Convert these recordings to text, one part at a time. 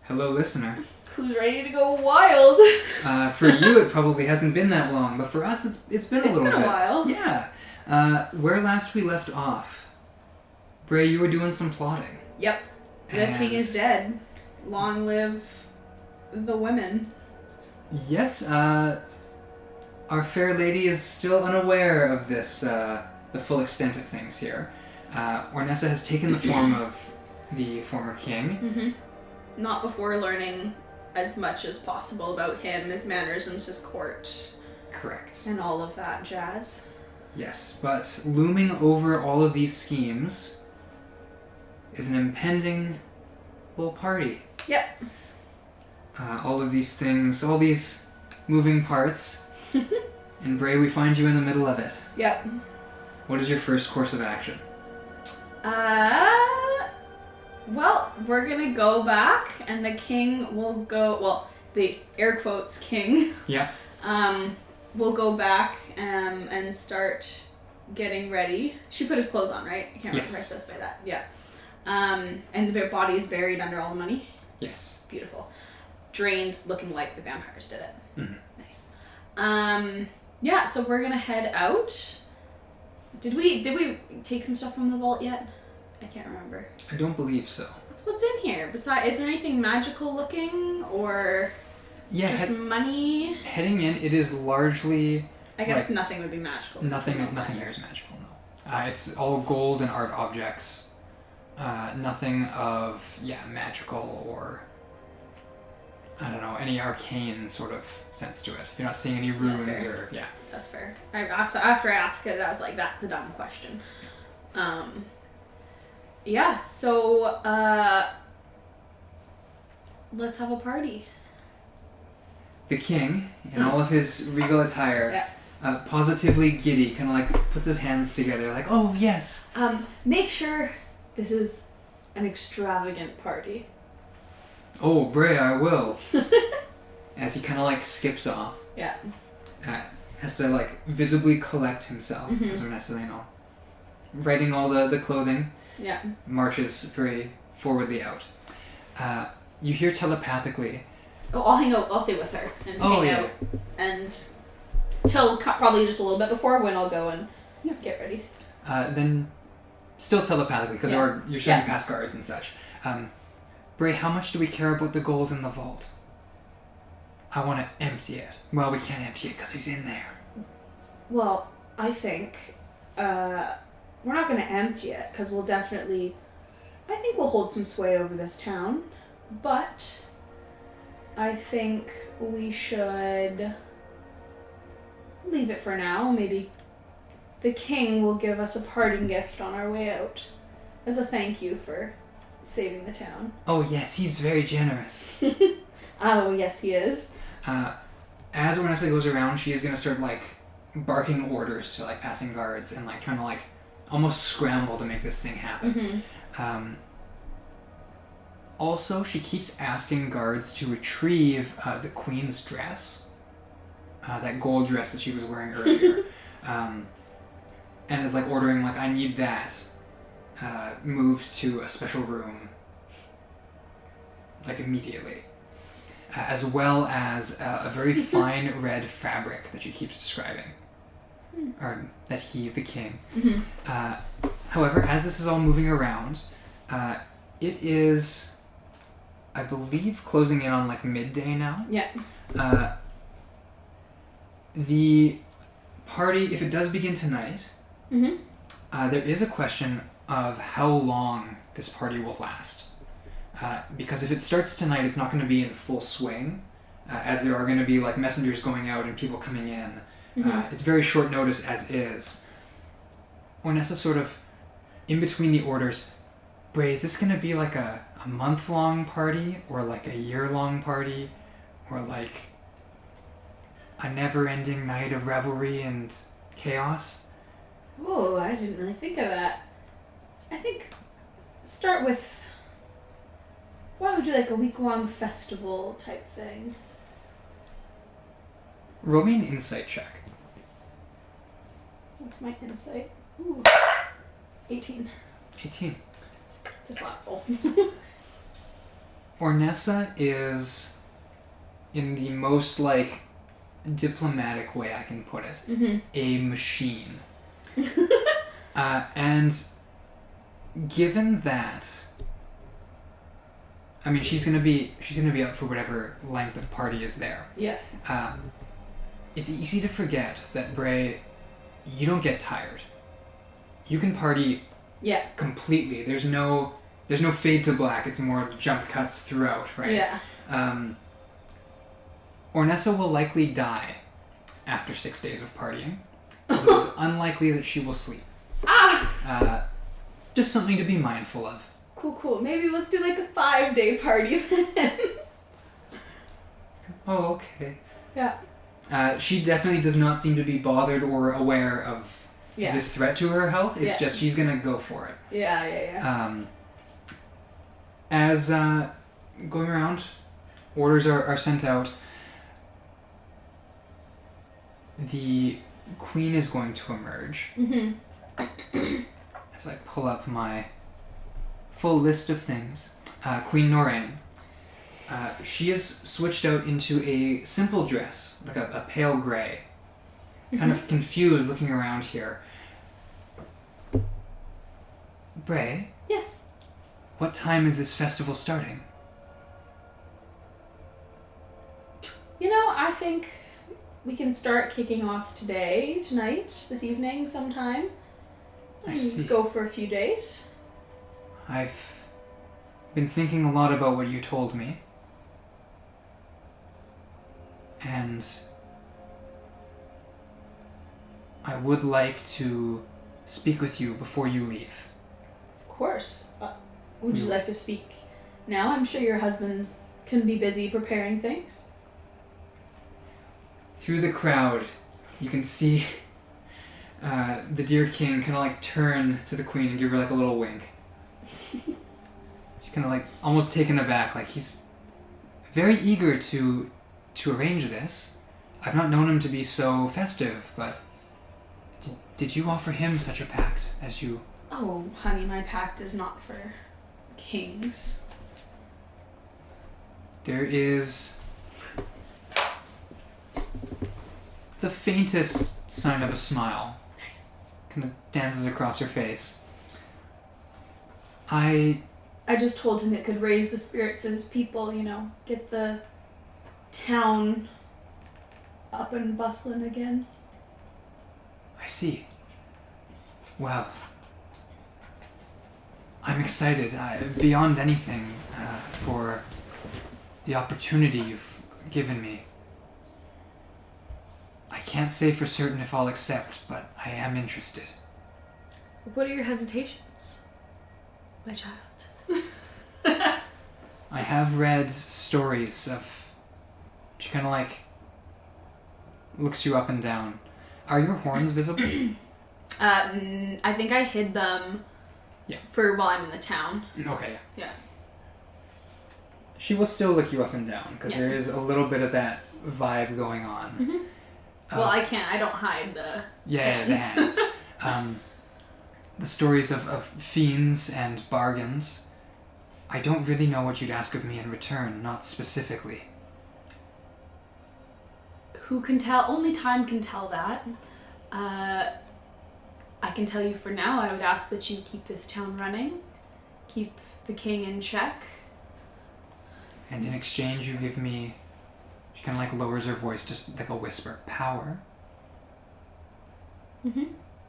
Hello, listener. Who's ready to go wild? For you, it probably hasn't been that long, but for us, it's been a little bit. It's been a while. Yeah. Where last we left off, Brae, you were doing some plotting. Yep. The king is dead. Long live the women. Yes, our fair lady is still unaware of this, the full extent of things here. Ornessa has taken the form of the former king. Mm-hmm. Not before learning as much as possible about him, his mannerisms, his court. Correct. And all of that jazz. Yes, but looming over all of these schemes is an impending little party. Yep. All of these things, all these moving parts. And Brae, we find you in the middle of it. Yep. What is your first course of action? Well, we're gonna go back, and the king will go. Well, the air quotes king. Yeah. Will go back and start getting ready. She put his clothes on, right? I can't remember if I specified that. Yeah. And the body is buried under all the money. Yes. Beautiful. Drained, looking like the vampires did it. Mm-hmm. Nice. Yeah. So we're gonna head out. Did we take some stuff from the vault yet? I can't remember. I don't believe so. What's in here? Besides, is there anything magical looking or just money? Heading in, it is largely. I guess nothing would be magical. Nothing here is magical. No. It's all gold and art objects. Nothing of magical or I don't know, any arcane sort of sense to it. You're not seeing any runes or That's fair. After I asked it, I was like, that's a dumb question. Yeah, so let's have a party. The king, in all of his regal attire, positively giddy, kind of like puts his hands together, like, oh yes. Make sure this is an extravagant party. Oh, Brae, I will. As he kind of like skips off. Yeah. Has to like visibly collect himself, as Ornessa, writing all the clothing. Yeah. Marches very forwardly out. You hear telepathically. Oh, I'll hang out. I'll stay with her and hang out. And till probably just a little bit before when I'll go and get ready. Then, still telepathically, because you're showing past guards and such. Brae, how much do we care about the gold in the vault? I want to empty it. Well, we can't empty it because he's in there. Well, I think we're not going to empty it because we'll definitely... I think we'll hold some sway over this town. But I think we should leave it for now. Maybe the king will give us a parting gift on our way out as a thank you for saving the town. Oh yes, he's very generous. Oh yes, he is. As Ornessa goes around, she is going to start like barking orders to like passing guards and like trying to like almost scramble to make this thing happen. Also, she keeps asking guards to retrieve the queen's dress, that gold dress that she was wearing earlier, and is like ordering like, I need that moved to a special room like immediately, as well as a very fine red fabric that she keeps describing, or that he, the king. However, as this is all moving around, it is, I believe, closing in on like midday now. Yeah. The party, if it does begin tonight, there is a question of how long this party will last. Because if it starts tonight, it's not going to be in full swing, as there are going to be like messengers going out and people coming in. It's very short notice as is. Ornessa sort of, in between the orders, Brae, is this going to be like a month-long party, or like a year-long party, or like a never-ending night of revelry and chaos? Oh, I didn't really think of that. I think start with, why don't we do like a week-long festival type thing? Roll me an insight check. What's my insight? Ooh, 18. 18. It's a flat roll. Ornessa is, in the most, diplomatic way I can put it, a machine. And given that, I mean, she's gonna be up for whatever length of party is there. Yeah. It's easy to forget that, Brae, you don't get tired. You can party completely. There's no fade to black. It's more jump cuts throughout, right? Yeah. Ornessa will likely die after 6 days of partying. It is unlikely that she will sleep. Just something to be mindful of. Cool. Maybe let's do a 5-day party then. Oh, okay. Yeah. She definitely does not seem to be bothered or aware of this threat to her health. It's just she's gonna go for it. Yeah. As going around, orders are sent out. The queen is going to emerge. As I pull up my full list of things. Queen Norraine. She is switched out into a simple dress, like a pale gray. Kind of confused looking around here. Brae? Yes? What time is this festival starting? I think we can start kicking off tonight, this evening sometime. I see. Go for a few days. I've been thinking a lot about what you told me. And I would like to speak with you before you leave. Of course. Would you like to speak now? I'm sure your husband can be busy preparing things. Through the crowd, you can see the dear king kind of turn to the queen and give her a little wink. She's kind of almost taken aback, he's very eager to arrange this. I've not known him to be so festive, but did you offer him such a pact as you... Oh, honey, my pact is not for kings. There is the faintest sign of a smile. Nice. Kind of dances across her face. I just told him it could raise the spirits of his people, get the town up and bustling again. I see. Well, I'm excited, beyond anything, for the opportunity you've given me. I can't say for certain if I'll accept, but I am interested. What are your hesitations, my child? I have read stories of... She kind of looks you up and down. Are your horns visible? I think I hid them for while I'm in the town. Okay. Yeah. She will still look you up and down, because there is a little bit of that vibe going on. Well, I don't hide the hands. The hands. The stories of fiends and bargains. I don't really know what you'd ask of me in return, not specifically. Who can tell? Only time can tell that. I can tell you for now, I would ask that you keep this town running, keep the king in check. And in exchange, you give me... She kind of lowers her voice, just a whisper. Power.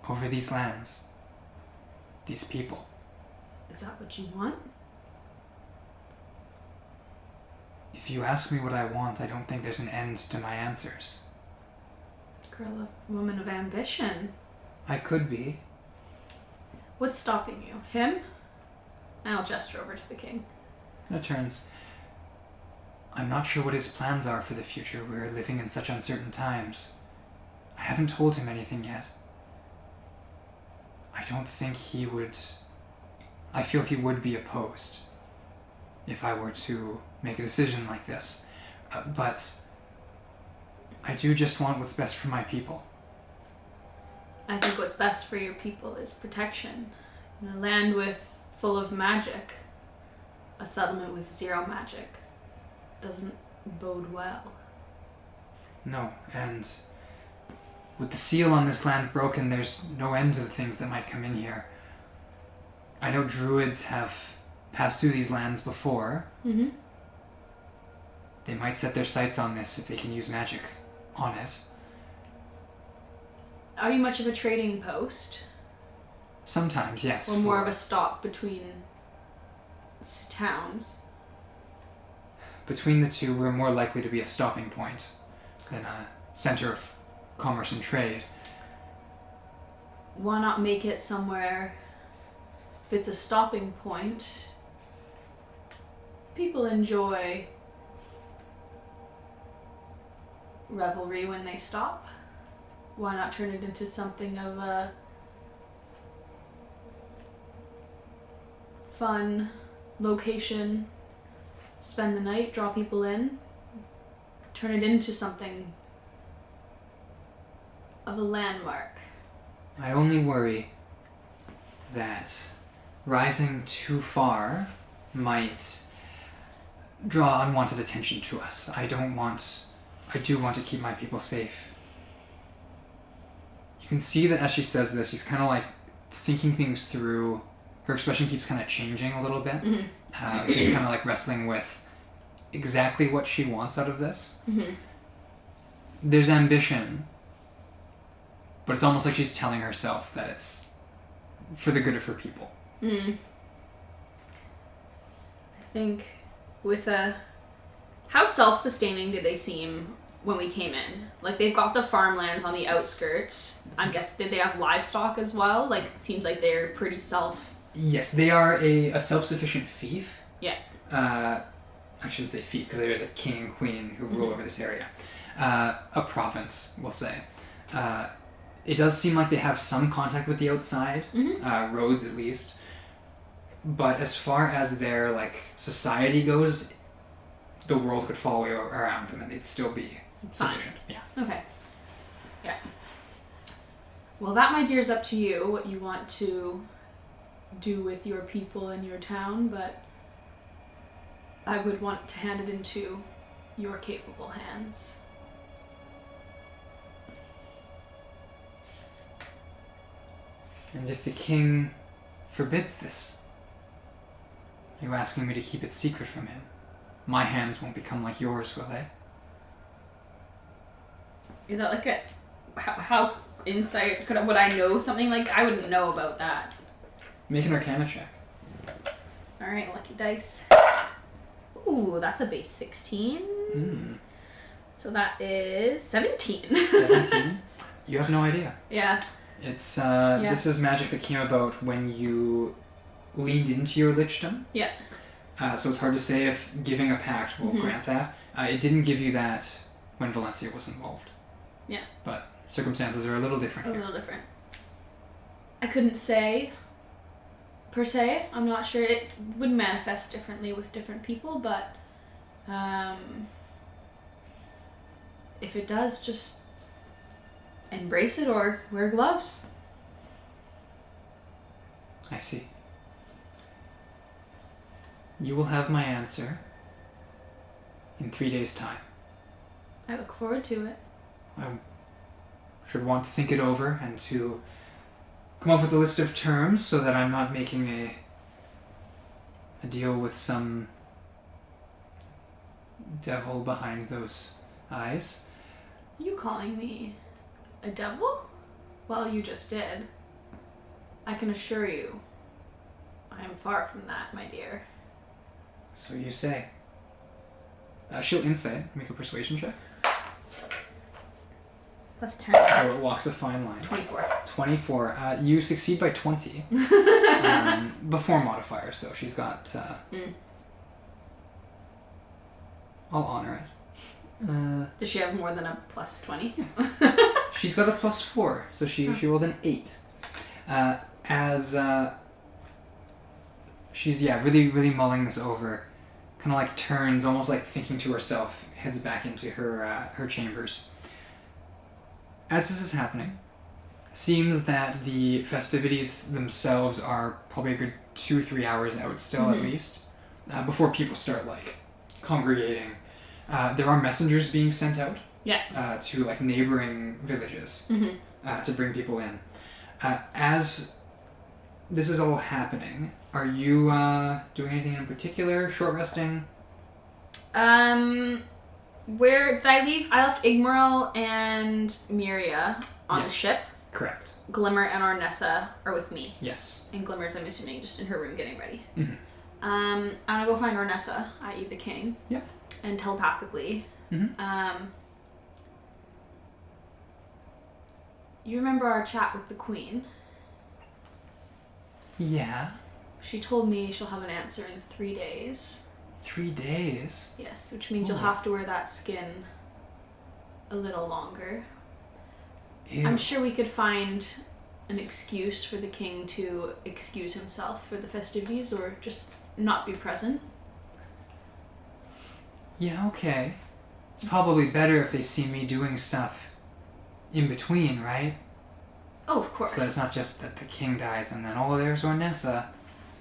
Over these lands. These people. Is that what you want? If you ask me what I want, I don't think there's an end to my answers. Girl, a woman of ambition. I could be. What's stopping you? Him? And I'll gesture over to the king. It turns. I'm not sure what his plans are for the future. We're living in such uncertain times. I haven't told him anything yet. I don't think he would... I feel he would be opposed if I were to make a decision like this. But I do just want what's best for my people. I think what's best for your people is protection. In a land full of magic. a settlement with 0 magic doesn't bode well. No, and with the seal on this land broken, there's no end to the things that might come in here. I know druids have passed through these lands before. Mm-hmm. They might set their sights on this if they can use magic on it. Are you much of a trading post? Sometimes, yes. Or more of a stop between towns? Between the two, we're more likely to be a stopping point than a center of commerce and trade. Why not make it somewhere, if it's a stopping point, people enjoy revelry when they stop. Why not turn it into something of a fun location, spend the night, draw people in, turn it into something of a landmark? I only worry that rising too far might draw unwanted attention to us. I do want to keep my people safe. You can see that as she says this, she's kind of like thinking things through. Her expression keeps kind of changing a little bit. Mm-hmm. She's kind of like wrestling with exactly what she wants out of this. Mm-hmm. There's ambition, but it's almost like she's telling herself that it's for the good of her people. I think with how self-sustaining did they seem when we came in? Like, they've got the farmlands on the outskirts. I guess, did they have livestock as well? Like, it seems like they're pretty Yes, they are a self-sufficient fief. Yeah. I shouldn't say fief, because there's a king and queen who rule over this area. A province, we'll say. It does seem like they have some contact with the outside, roads at least. But as far as their society goes, the world could follow around them and they'd still be sufficient. Fine. Yeah. Okay. Yeah. Well, that, my dear, is up to you, what you want to do with your people and your town, but I would want to hand it into your capable hands. And if the king forbids this, are you asking me to keep it secret from him? My hands won't become like yours, will they? Is that like a... How insight... Would I know something like... I wouldn't know about that. Make an Arcana check. Alright, lucky dice. Ooh, that's a base 16. So that is 17. 17? You have no idea. Yeah. It's, This is magic that came about when you leaned into your lichdom. Yeah. So it's hard to say if giving a pact will grant that. It didn't give you that when Valencia was involved. Yeah. But circumstances are a little different here. A little different. I couldn't say, per se. I'm not sure. It would manifest differently with different people, but if it does, just embrace it or wear gloves. I see. You will have my answer in 3 days' time. I look forward to it. I should want to think it over and to come up with a list of terms so that I'm not making a deal with some devil behind those eyes. Are you calling me a devil? Well, you just did. I can assure you, I am far from that, my dear. So you say. She'll insight. Make a persuasion check. Plus 10. Oh, it walks a fine line. 24. 24. You succeed by 20. Before modifiers, though. She's got... I'll honor it. Does she have more than a plus 20? She's got a plus 4, so she rolled an 8. She's really, really mulling this over, kind of like turns, almost like thinking to herself, heads back into her chambers. As this is happening, seems that the festivities themselves are probably a good 2-3 hours out still, at least. before people start like congregating, there are messengers being sent out. Yeah. To like neighboring villages to bring people in. As this is all happening, are you doing anything in particular? Short resting? Where did I leave? I left Igmaril and Miria on the ship. Correct. Glimmer and Ornessa are with me. Yes. And Glimmer's, I'm assuming, just in her room getting ready. Mm-hmm. I'm gonna go find Ornessa, i.e. the king. Yep. And telepathically. Mm-hmm. You remember our chat with the queen? Yeah. She told me she'll have an answer in 3 days. 3 days? Yes, which means you'll have to wear that skin a little longer. Ew. I'm sure we could find an excuse for the king to excuse himself for the festivities or just not be present. Yeah, okay. It's probably better if they see me doing stuff in between, right? Oh, of course. So it's not just that the king dies and then, oh, there's Ornessa.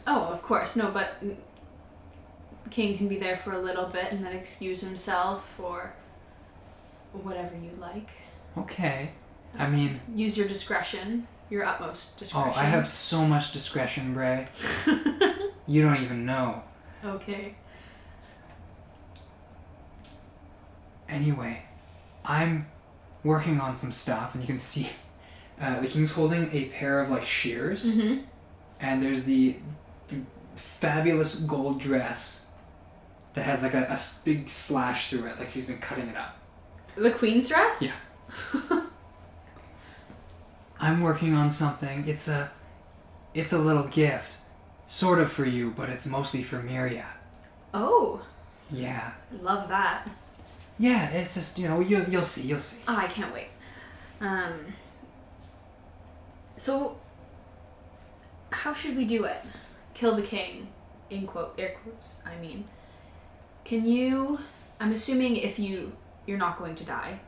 Oh, of course. No, but the king can be there for a little bit and then excuse himself or whatever you like. Okay. I mean... Use your discretion. Your utmost discretion. Oh, I have so much discretion, Brae. You don't even know. Okay. Anyway, I'm working on some stuff, and you can see the king's holding a pair of like shears, and there's the fabulous gold dress that has like a big slash through it, like she's been cutting it up. The queen's dress? Yeah. I'm working on something. It's a little gift, sort of for you, but it's mostly for Miria. Oh. Yeah. Love that. Yeah, it's just, you'll see. Oh, I can't wait. So, how should we do it? Kill the king, in air quotes, I mean. Can you, I'm assuming if you're not going to die,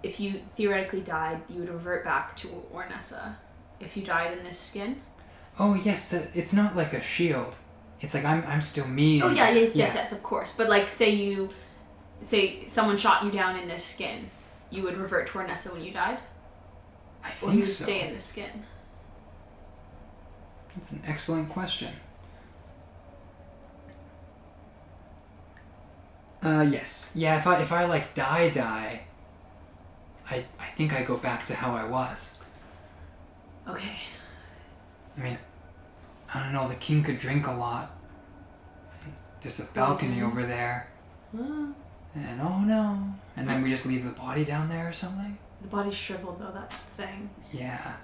if you theoretically died, you would revert back to Ornessa. If you died in this skin? Oh, yes, it's not like a shield. It's like I'm still me. Oh, yeah, yes, of course. But like, say someone shot you down in this skin, you would revert to Ornessa when you died? I think so. Or you would stay in this skin? That's an excellent question. Yes. Yeah, if I like die, I think I go back to how I was. Okay. I mean, I don't know, the king could drink a lot. There's a balcony over there. And oh no. And then we just leave the body down there or something? The body's shriveled though, that's the thing. Yeah.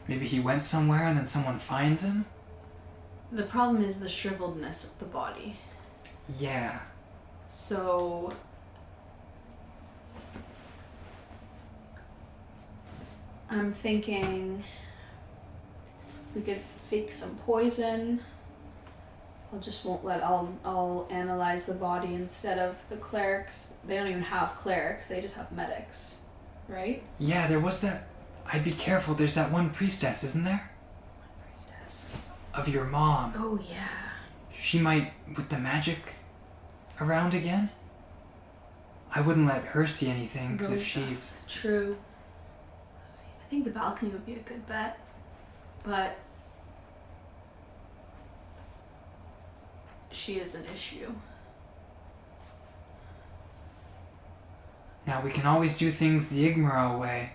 Maybe he went somewhere and then someone finds him? The problem is the shriveledness of the body. Yeah. So... I'm thinking we could fake some poison. I'll analyze the body instead of the clerics. They don't even have clerics, they just have medics, right? Yeah, there was that. I'd be careful, there's that one priestess, isn't there? Priestess. Of your mom. Oh, yeah. She might, with the magic around again? I wouldn't let her see anything, because if she's... True. I think the balcony would be a good bet, but she is an issue. Now, we can always do things the Igmaril way.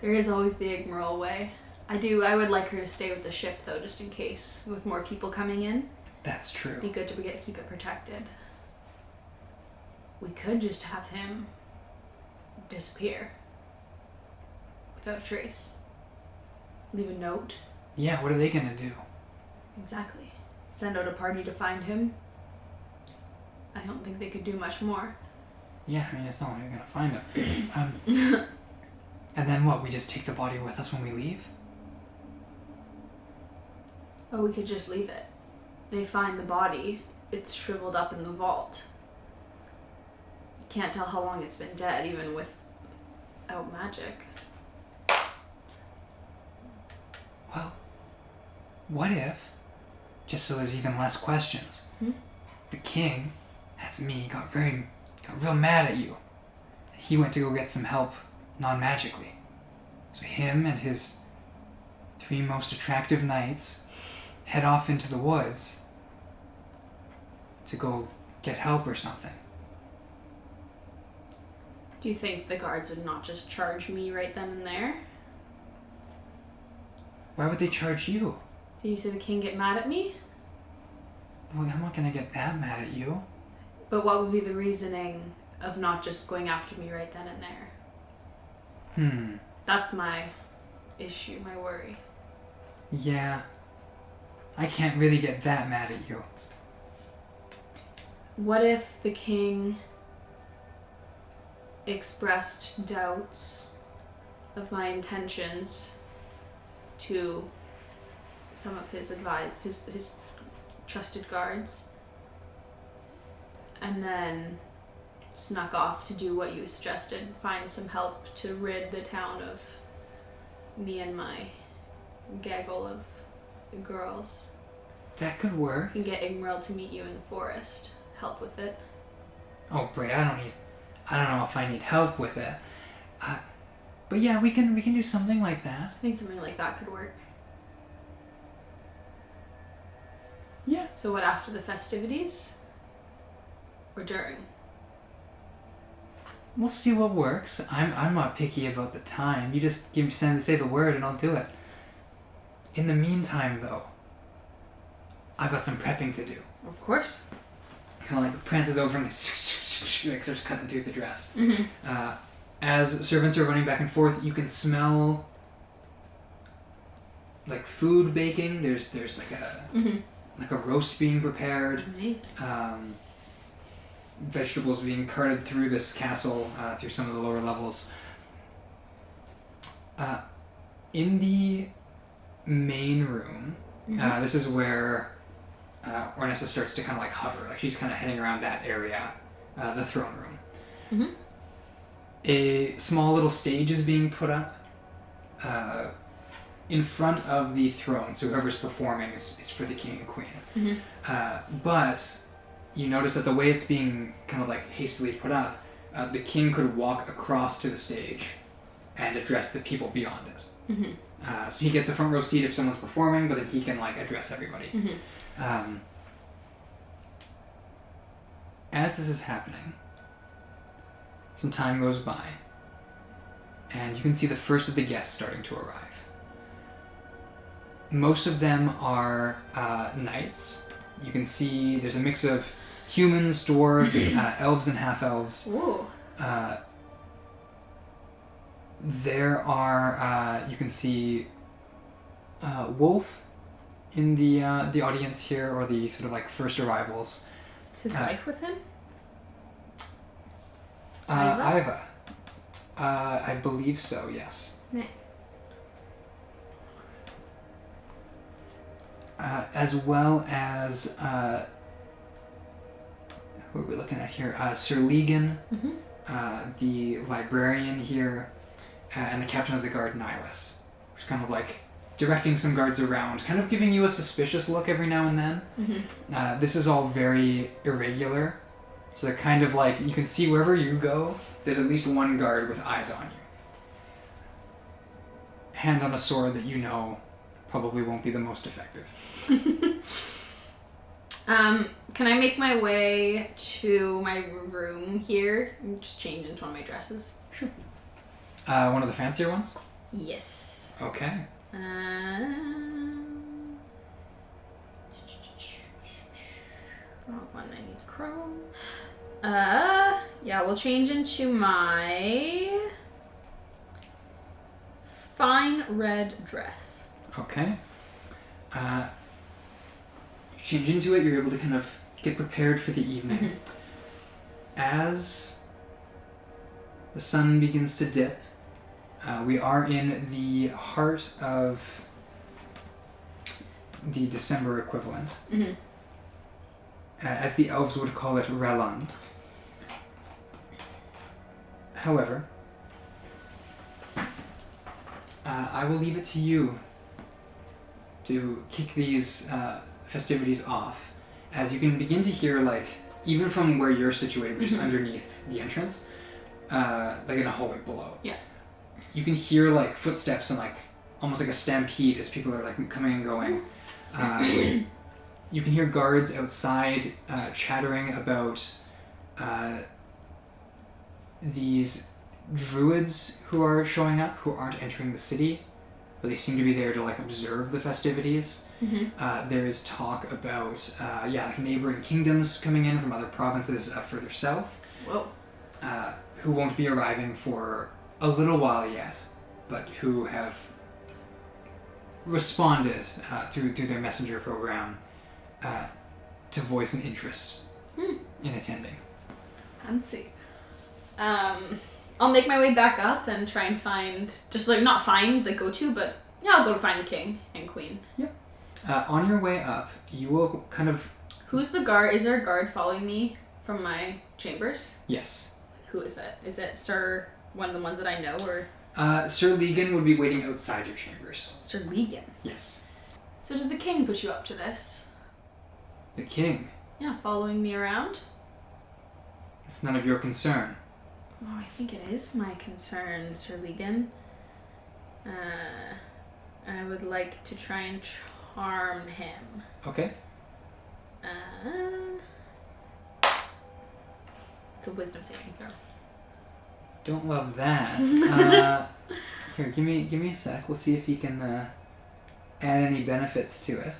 There is always the Igmaril way. I would like her to stay with the ship, though, just in case, with more people coming in. That's true. It'd be good to keep it protected. We could just have him disappear. Without a trace. Leave a note. Yeah, what are they gonna do? Exactly. Send out a party to find him. I don't think they could do much more. Yeah, I mean, it's not like you're gonna find him. And then what, we just take the body with us when we leave? Oh, we could just leave it. They find the body. It's shriveled up in the vault. You can't tell how long it's been dead, even without magic. Well, what if, just so there's even less questions, the king, that's me, got real mad at you. He went to go get some help non-magically. So him and his 3 most attractive knights head off into the woods to go get help or something. Do you think the guards would not just charge me right then and there? Why would they charge you? Did you say the king get mad at me? Well, I'm not gonna get that mad at you. But what would be the reasoning of not just going after me right then and there? That's my issue, my worry. Yeah. I can't really get that mad at you. What if the king expressed doubts of my intentions to some of his his trusted guards, and then snuck off to do what you suggested, find some help to rid the town of me and my gaggle of girls? That could work. And get Igmerald to meet you in the forest. Help with it. Oh, Brae, I don't know if I need help with it. But yeah, we can do something like that. I think something like that could work. Yeah. So what, after the festivities? Or during? We'll see what works. I'm not picky about the time. You just say the word and I'll do it. In the meantime, though, I've got some prepping to do. Of course. Kind of like prances over and like starts cutting through the dress. Mm-hmm. As servants are running back and forth, you can smell like food baking. There's like a roast being prepared. Amazing. Vegetables being carted through this castle, through some of the lower levels. In the main room, this is where Ornessa starts to kind of like hover. Like she's kind of heading around that area, the throne room. A small little stage is being put up in front of the throne, so whoever's performing is for the king and queen. But you notice that the way it's being kind of like hastily put up, the king could walk across to the stage and address the people beyond it. So he gets a front row seat if someone's performing, but then he can like address everybody. As this is happening, some time goes by, and you can see the first of the guests starting to arrive. Most of them are knights. You can see there's a mix of humans, dwarves, elves, and half-elves. There are, you can see Wolf in the audience here, or the sort of like first arrivals. Is his wife with him? Iva. I believe so, yes. Nice. As well as, who are we looking at here? Sir Legan, the librarian here, and the captain of the guard, Nihilus. Who's kind of like directing some guards around, kind of giving you a suspicious look every now and then. This is all very irregular. So they're kind of like, you can see wherever you go, there's at least one guard with eyes on you. Hand on a sword that you know probably won't be the most effective. Can I make my way to my room here and just change into one of my dresses? Sure. One of the fancier ones? Yes. Okay. Wrong one, I need chrome. Yeah, we'll change into my fine red dress. Okay. You change into it, you're able to kind of get prepared for the evening. As the sun begins to dip, we are in the heart of the December equivalent. As the elves would call it, Reland. However, I will leave it to you to kick these festivities off, as you can begin to hear, like, even from where you're situated, which is underneath the entrance, like in a hallway below. Yeah. You can hear, like, footsteps and, like, almost like a stampede as people are, like, coming and going. You can hear guards outside chattering about these druids who are showing up, who aren't entering the city, but they seem to be there to, like, observe the festivities. There is talk about, like, neighboring kingdoms coming in from other provinces further south. Whoa. Who won't be arriving for a little while yet, but who have responded through their messenger program to voice an interest in attending. Fancy. I'll make my way back up and try and find, just like not find the go-to, but yeah, I'll go find the king and queen. Yep. On your way up, you will kind of... Who's the guard? Is there a guard following me from my chambers? Yes. Who is it? Is it Sir, one of the ones that I know, or? Sir Legan would be waiting outside your chambers. Sir Legan? Yes. So did the king put you up to this? The king? Yeah, following me around? It's none of your concern. Oh, I think it is my concern, Sir Legan. I would like to try and charm him. Okay. It's a wisdom saving throw. Don't love that. Here, give me a sec. We'll see if he can add any benefits to it.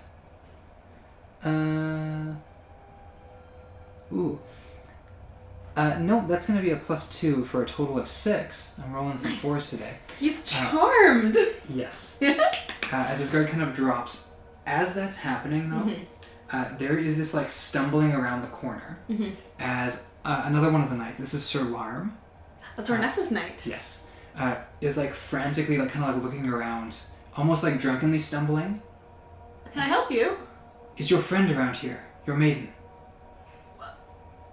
Ooh. No, that's going to be a +2 for a total of 6. I'm rolling some 4s today. He's charmed! Yes. As his guard kind of drops. As that's happening, though, there is this, like, stumbling around the corner as another one of the knights, this is Sir Larm. That's Ornessa's knight. Yes. Is, like, frantically, like, kind of, like, looking around, almost, like, drunkenly stumbling. Can I help you? Is your friend around here? Your maiden?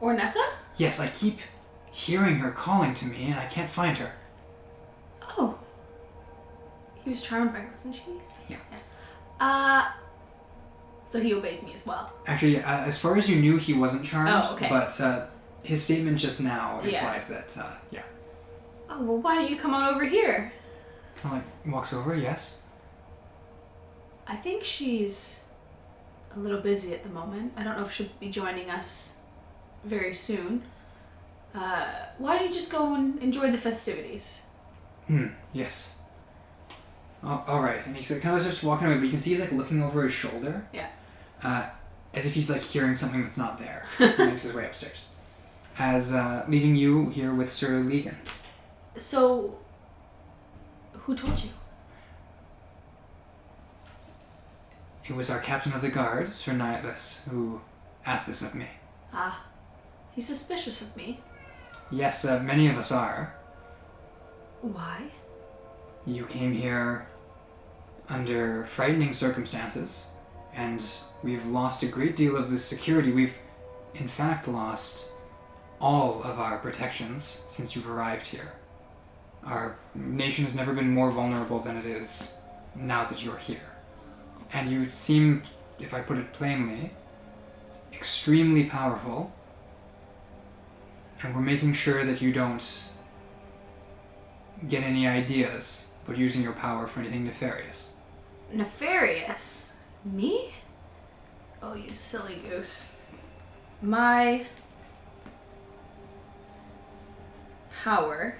Ornessa? Yes, I keep hearing her calling to me, and I can't find her. Oh. He was charmed by her, wasn't she? Yeah. So he obeys me as well. Actually, as far as you knew, he wasn't charmed. Oh, okay. But his statement just now implies that, Oh, well, why don't you come on over here? Kind of, like, walks over, yes. I think she's a little busy at the moment. I don't know if she'll be joining us very soon. Why don't you just go and enjoy the festivities? Yes. Alright. And he's kind of just walking away, but you can see he's, like, looking over his shoulder. Yeah. As if he's, like, hearing something that's not there. He makes his way upstairs. As leaving you here with Sir Legan. So, who told you? It was our captain of the guard, Sir Nihilus, who asked this of me. Ah. He's suspicious of me. Yes, many of us are. Why? You came here under frightening circumstances, and we've lost a great deal of the security. We've, in fact, lost all of our protections since you've arrived here. Our nation has never been more vulnerable than it is now that you're here. And you seem, if I put it plainly, extremely powerful, and we're making sure that you don't get any ideas about using your power for anything nefarious. Nefarious? Me? Oh, you silly goose. My power,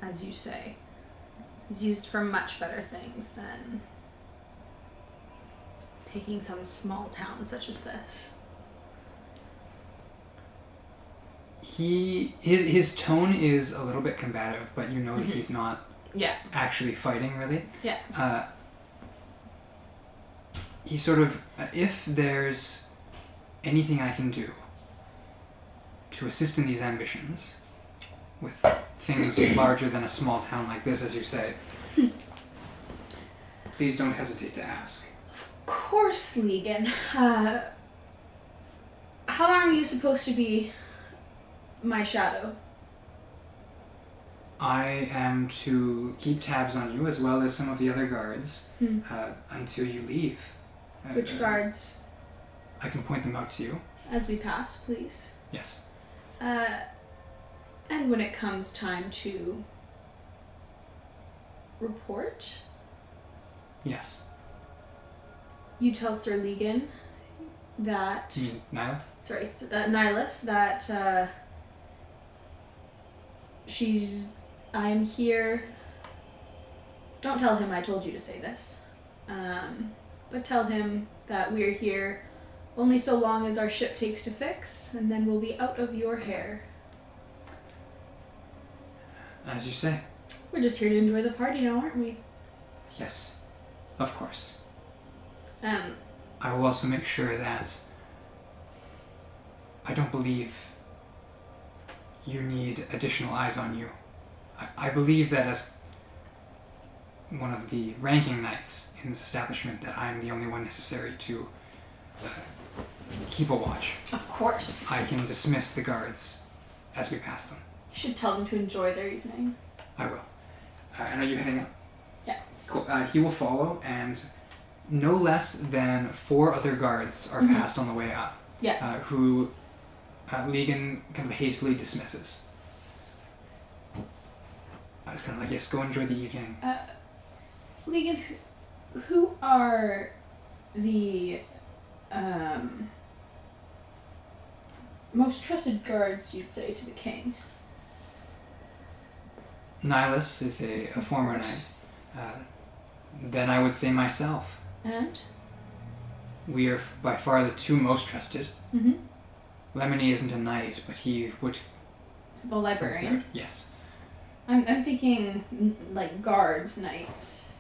as you say, is used for much better things than taking some small town such as this. His tone is a little bit combative, but you know that he's not actually fighting, really. Yeah. He sort of, if there's anything I can do to assist in these ambitions, with things larger than a small town like this, as you say, please don't hesitate to ask. Of course, Legan. How long are you supposed to be my shadow? I am to keep tabs on you as well as some of the other guards until you leave. Which guards? I can point them out to you. As we pass, please. Yes. And when it comes time to report? Yes. You tell Sir Legan that... You mean Nihilus? Sorry, Nihilus, that I'm here... Don't tell him I told you to say this. But tell him that we're here only so long as our ship takes to fix, and then we'll be out of your hair. As you say. We're just here to enjoy the party now, aren't we? Yes, of course. I will also make sure that I don't believe you need additional eyes on you. I believe that as one of the ranking knights in this establishment that I'm the only one necessary to keep a watch. Of course. I can dismiss the guards as we pass them. You should tell them to enjoy their evening. I will. And are you heading up? Yeah. Cool. He will follow, and no less than 4 other guards are passed on the way up. Yeah. Who Legan kind of hastily dismisses. I was kind of like, yes, go enjoy the evening. Legan, who are the most trusted guards, you'd say, to the king? Nihilus is a former knight. Then I would say myself. And? We are by far the 2 most trusted. Mm-hmm. Lemony isn't a knight, but he would... The librarian? Yes. I'm thinking, like, guards, knights.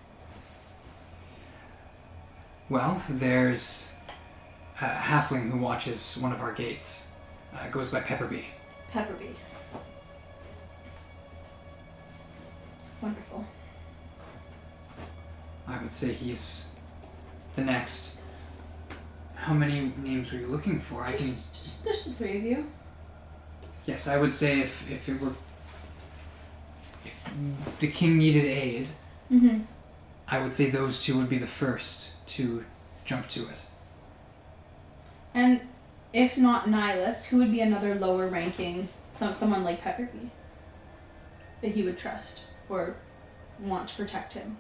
Well, there's a halfling who watches one of our gates. Goes by Pepperby. Pepperby. Wonderful. I would say he's the next. How many names were you looking for? Just there's the 3 of you. Yes, I would say if the king needed aid, I would say those 2 would be the first to jump to it. And if not Nihilus, who would be another lower ranking, someone like Pepperby, that he would trust or want to protect him?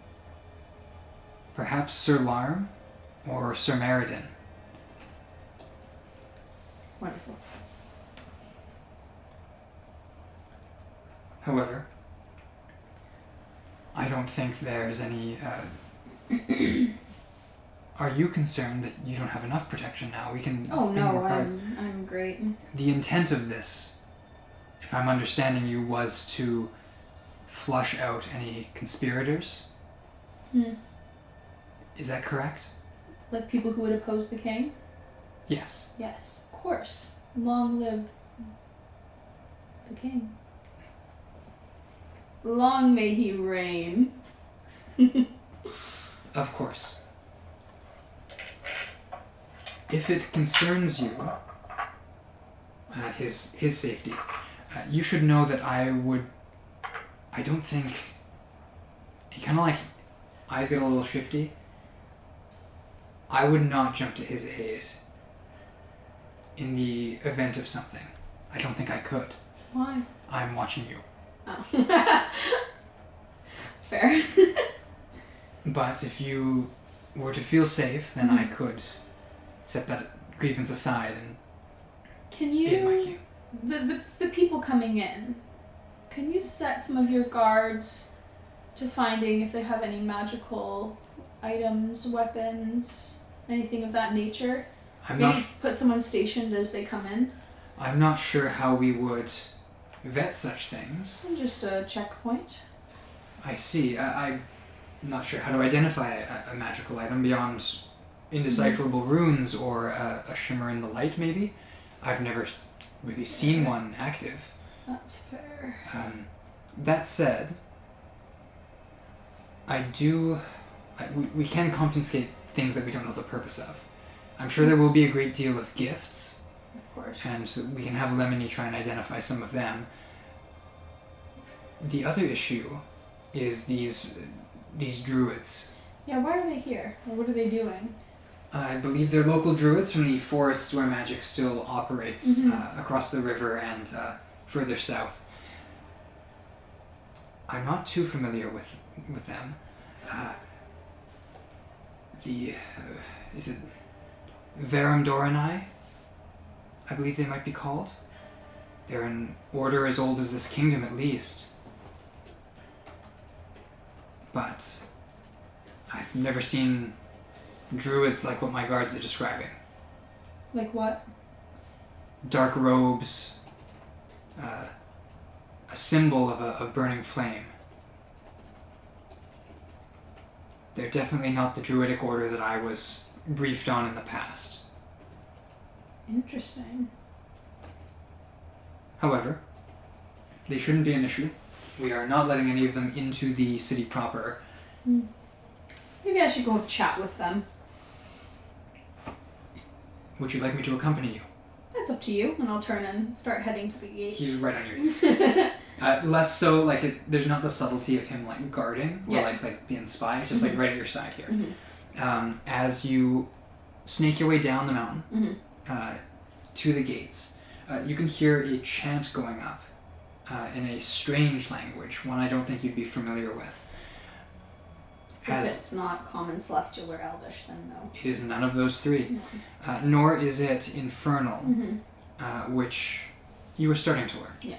Perhaps Sir Larm or Sir Meriden. Wonderful. However, I don't think there's any... Are you concerned that you don't have enough protection now? We can... Oh bring no, more guards. I'm great. The intent of this, if I'm understanding you, was to flush out any conspirators? Is that correct? Like people who would oppose the king? Yes. Yes, of course. Long live the king. Long may he reign. Of course. If it concerns you, his safety, you should know that I don't think... He kind of like... Eyes get a little shifty. I would not jump to his aid in the event of something. I don't think I could. Why? I'm watching you. Oh. Fair. But if you were to feel safe, then I could set that grievance aside and can you aid my king. The people coming in, can you set some of your guards to finding if they have any magical items, weapons, anything of that nature? Maybe put someone stationed as they come in? I'm not sure how we would vet such things. Just a checkpoint. I see. I'm not sure how to identify a magical item beyond indecipherable runes or a shimmer in the light, maybe. I've never really seen one active. That's fair. That said, we can confiscate things that we don't know the purpose of. I'm sure there will be a great deal of gifts. Of course. And we can have Lemony try and identify some of them. The other issue is these druids. Yeah, why are they here? Or what are they doing? I believe they're local druids from the forests where magic still operates across the river and further south. I'm not too familiar with them. Is it Veramdoranai? I believe they might be called. They're an order as old as this kingdom, at least. But I've never seen druids like what my guards are describing. Like what? Dark robes, a symbol of a burning flame. They're definitely not the druidic order that I was briefed on in the past. Interesting. However, they shouldn't be an issue. We are not letting any of them into the city proper. Maybe I should go chat with them. Would you like me to accompany you? That's up to you, and I'll turn and start heading to the gates. He's right on your heels. Less so, like, there's not the subtlety of him, like, guarding or, like being spy. It's just, like, right at your side here. As you snake your way down the mountain to the gates, you can hear a chant going up in a strange language, one I don't think you'd be familiar with. If it's not common, celestial, or elvish, then no. It is none of those three. No. Nor is it infernal, which you were starting to learn. Yeah.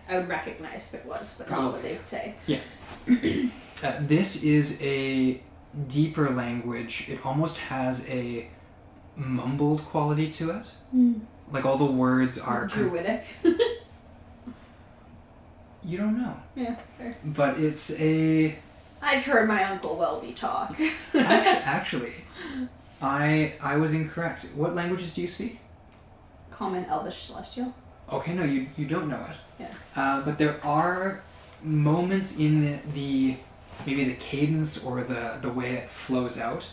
I would recognize if it was, but not what they'd say. Yeah. This is a deeper language. It almost has a mumbled quality to it. Like all the words are... Druidic. You don't know. Yeah, fair. But it's a... I've heard my Uncle Welby talk. Actually, I was incorrect. What languages do you speak? Common, elvish, celestial. Okay, no, you don't know it. Yeah. But there are moments in the maybe the cadence or the way it flows out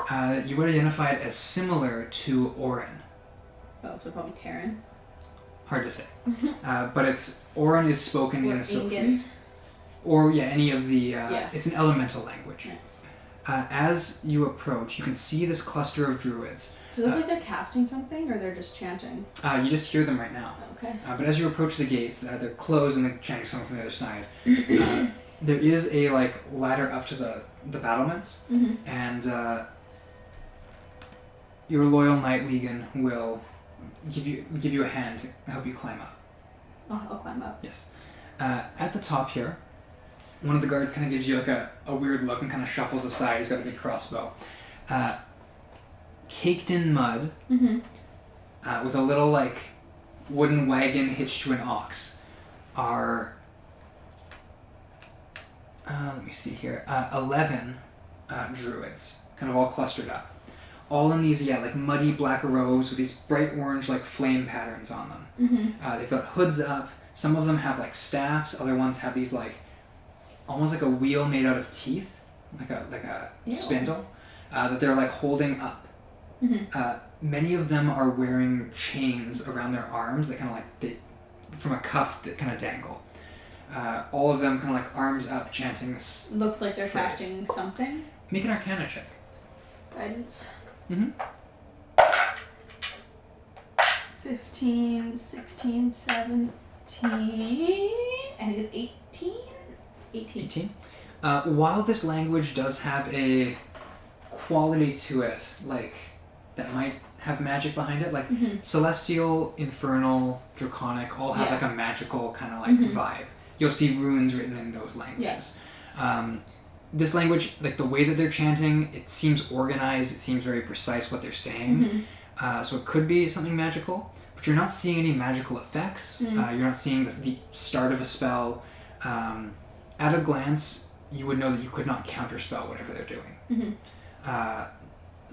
that you would identify it as similar to Orin. Oh, so probably Terran. Hard to say. But Orin is spoken or in Ingen. Or any of the... Yeah. It's an elemental language. Yeah. As you approach, you can see this cluster of druids. Does it look like they're casting something, or they're just chanting? You just hear them right now. Okay. But as you approach the gates, they're closed and they're chanting someone from the other side. There is a ladder up to the battlements, and your loyal knight Legan will give you a hand to help you climb up. Oh, I'll climb up. Yes. At the top here, one of the guards kind of gives you a weird look and kind of shuffles aside. He's got a big crossbow. Caked in mud, with a little wooden wagon hitched to an ox, are let me see here, 11 druids, kind of all clustered up, all in these muddy black robes with these bright orange flame patterns on them. They've got hoods up. Some of them have staffs. Other ones have these almost like a wheel made out of teeth, like a spindle, that they're holding up. Many of them are wearing chains around their arms that kind of from a cuff that kind of dangle. All of them kind of arms up, chanting this. Looks like they're phrase. casting something. Make an Arcana check. Guidance. 15, 16, 17. I think it's 18. 18. While this language does have a quality to it, that might have magic behind it, celestial, infernal, draconic, all have a magical kind of vibe. You'll see runes written in those languages. This language, the way that they're chanting, it seems organized, it seems very precise what they're saying. So it could be something magical, but you're not seeing any magical effects. You're not seeing the start of a spell. At a glance, you would know that you could not counterspell whatever they're doing.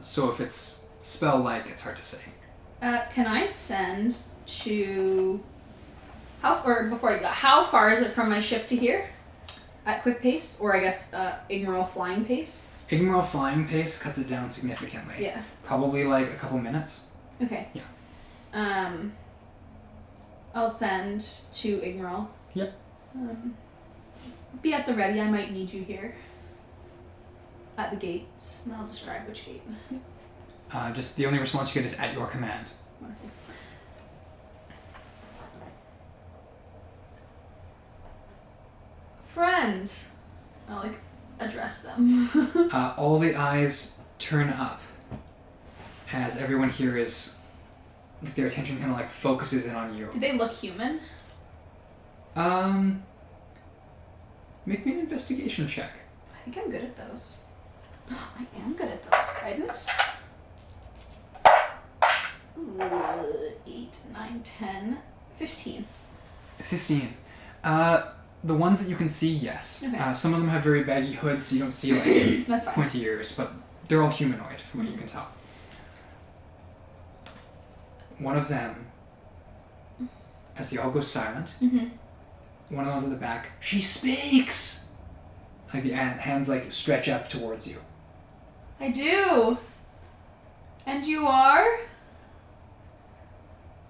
So if it's spell-like, it's hard to say. Can I send to... how far is it from my ship to here? At quick pace? Or I guess Igmoral flying pace? Igmoral flying pace cuts it down significantly. Yeah. Probably a couple minutes. Okay. Yeah. I'll send to Igmoral. Yep. be at the ready. I might need you here. At the gates. And I'll describe which gate. Just the only response you get is at your command. Wonderful. Friends. I'll like address them. All the eyes turn up as everyone here is, like, their attention kind of like focuses in on you. Do they look human? Make me an investigation check. I think I'm good at those. I am good at those. Guidance. 8, 9, 10, 15. 15. The ones that you can see, yes. Okay. Some of them have very baggy hoods, so you don't see like That's fine. pointy ears, but they're all humanoid from what you can tell. One of them, as they all go silent, one of the ones at the back, she speaks! Like the hands like stretch up towards you. I do. And you are?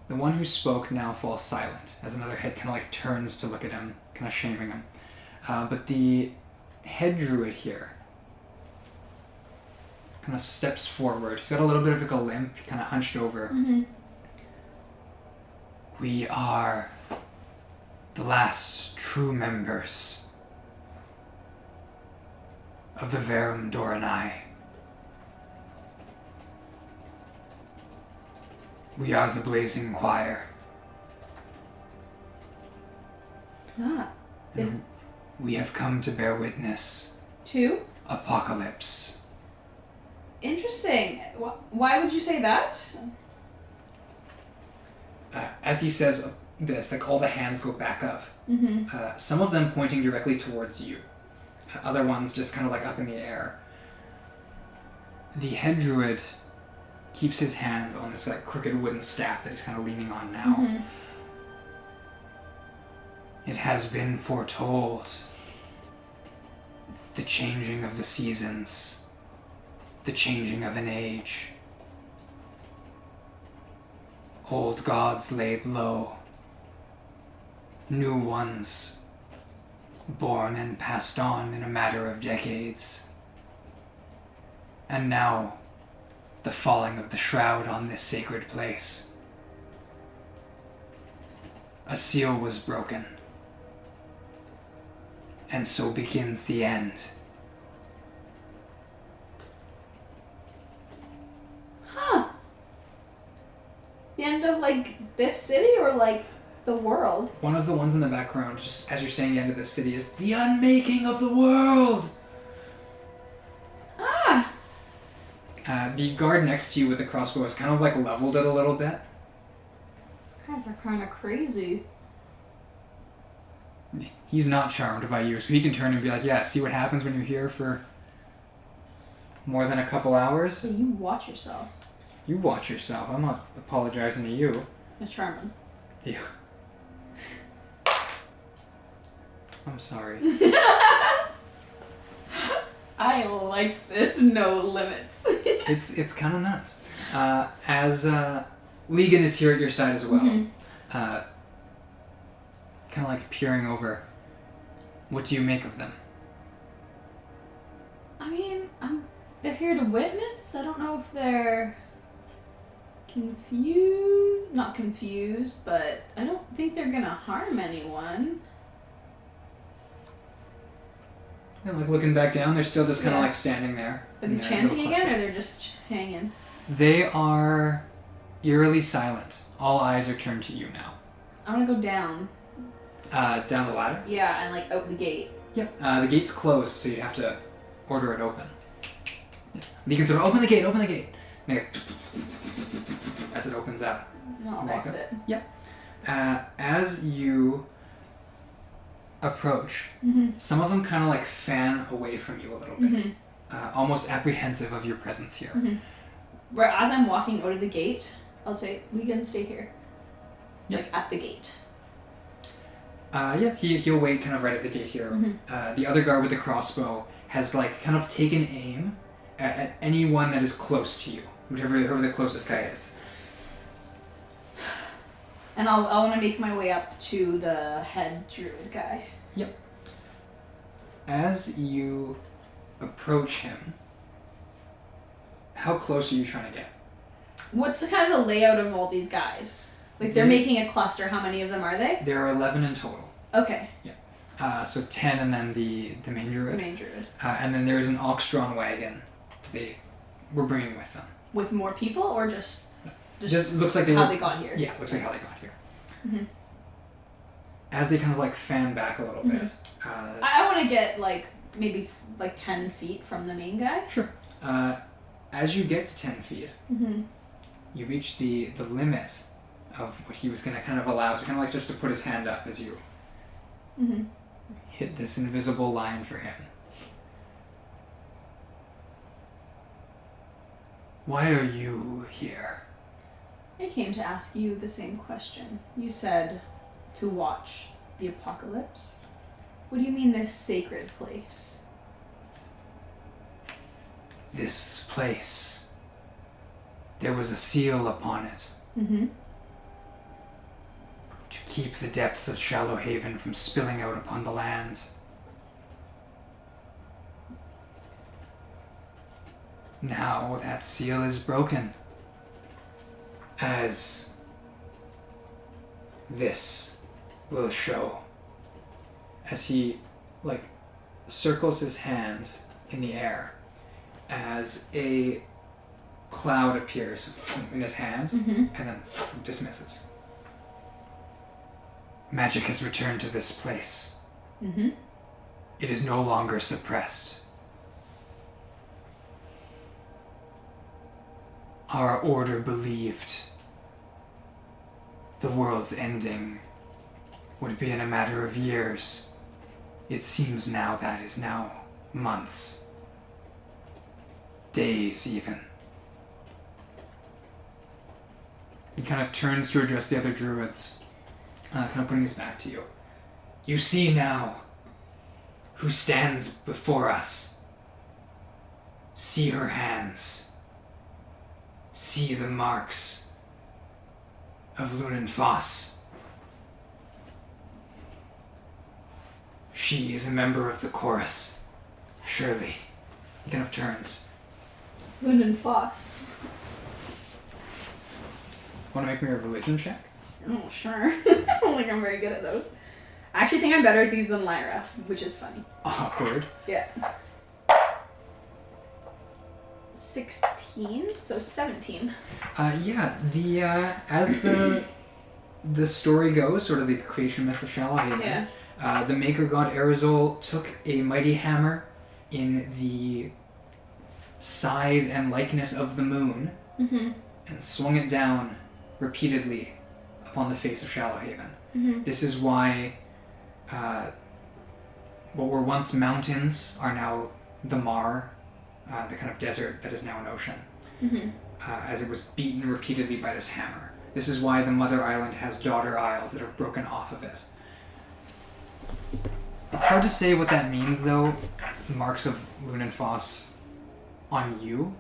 The one who spoke now falls silent as another head kind of like turns to look at him, kind of shaming him. But the head druid here kind of steps forward. He's got a little bit of like a limp, kind of hunched over. We are the last true members of the Verum Doranai. We are the Blazing Choir. We have come to bear witness. To? Apocalypse. Interesting. Why would you say that? As he says this, like all the hands go back up. Some of them pointing directly towards you. Other ones just kind of like up in the air. The head druid keeps his hands on this like crooked wooden staff that he's kind of leaning on now. It has been foretold. The changing of the seasons. The changing of an age. Old gods laid low. New ones born and passed on in a matter of decades. And now, the falling of the shroud on this sacred place. A seal was broken. And so begins the end. Huh. The end of, like, this city or, like, the world? One of the ones in the background, just as you're saying the end of the city, is the unmaking of the world! The guard next to you with the crossbow has kind of like leveled it a little bit. God, they're kind of crazy. He's not charmed by you, so he can turn and be like, yeah, see what happens when you're here for more than a couple hours? So you watch yourself. You watch yourself. I'm not apologizing to you. You're charming. You. I'm sorry. I like this no limits. It's kind of nuts. As Legan is here at your side as well, kind of like peering over. What do you make of them? I mean, they're here to witness. I don't know if they're confused. Not confused, but I don't think they're gonna harm anyone. And like looking back down, they're still just kind of like standing there. Are they chanting again, or they're just hanging? They are eerily silent. All eyes are turned to you now. I'm gonna go down. Down the ladder? Yeah, and like out the gate. Yep. The gate's closed, so you have to order it open. Yeah. You can sort of open the gate, And as it opens up. No, that's it. Yep. As you approach, some of them kind of like fan away from you a little bit, almost apprehensive of your presence here. Where as I'm walking out of the gate, I'll say, Legan, stay here. Yep. Like at the gate. Yeah, he'll wait kind of right at the gate here. The other guard with the crossbow has like kind of taken aim at anyone that is close to you, whoever the closest guy is. And I want to make my way up to the head druid guy. Yep. as you approach him, how close are you trying to get? What's the kind of the layout of all these guys? Like, they're making a cluster. How many of them are they? There are 11 in total. Okay. Yeah. So 10 and then the main druid. The main druid. And then there's an ox-drawn wagon they were bringing with them. With more people, or just looks like they got here? Yeah, looks like how they got here. Mm-hmm. As they kind of like fan back a little bit. I want to get like maybe like 10 feet from the main guy. Sure. As you get to 10 feet, you reach the limit of what he was going to kind of allow. So he kind of like starts to put his hand up as you hit this invisible line for him. Why are you here? I came to ask you the same question. You said to watch the apocalypse. What do you mean this sacred place? This place. There was a seal upon it. To keep the depths of Shallow Haven from spilling out upon the land. Now that seal is broken. As this will show. As he, like, circles his hand in the air, as a cloud appears in his hand, and then dismisses. Magic has returned to this place. It is no longer suppressed. Our order believed the world's ending would be in a matter of years. It seems now that is now months. Days, even. He kind of turns to address the other druids, kind of putting his back to you. You see now who stands before us. See her hands. See the marks of Lunan Foss. She is a member of the chorus. Surely. He kind of turns. Lunan Foss. Want to make me a religion check? Oh, sure. I don't think I'm very good at those. I actually think I'm better at these than Lyra, which is funny. Awkward. Yeah. 16, so 17. Yeah, as the story goes, sort of the creation myth of Shallow Haven, the maker god Arizol took a mighty hammer in the size and likeness of the moon and swung it down repeatedly upon the face of Shallow Haven. This is why what were once mountains are now the Mar, the kind of desert that is now an ocean, as it was beaten repeatedly by this hammer. This is why the Mother Island has daughter isles that have broken off of it. It's hard to say what that means, though. Marks of Lunan Foss on you.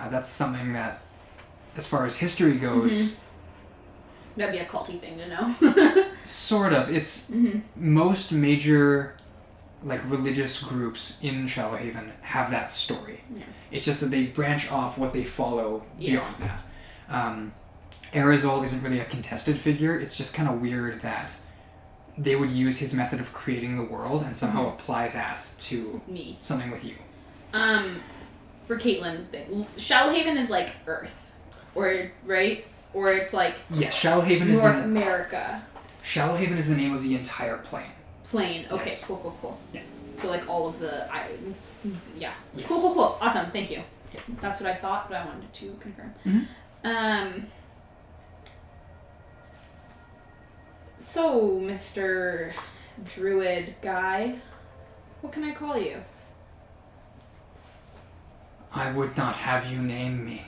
That's something that, as far as history goes... That'd be a culty thing to know. Sort of. It's most major religious groups in Shallow Haven have that story. Yeah. It's just that they branch off what they follow beyond that. Arizol isn't really a contested figure. It's just kind of weird that they would use his method of creating the world and somehow apply that to something with you. For Caitlin, Shallow Haven is like Earth, right? Or it's like yes, Shallow Haven North is America. Shallow Haven is the name of the entire plane. Plane. Okay. Yes. Cool. Yeah. So like all of the yeah. Yes. Cool. Awesome. Thank you. Yeah. That's what I thought, but I wanted to confirm. So, Mr. Druid guy, what can I call you? I would not have you name me.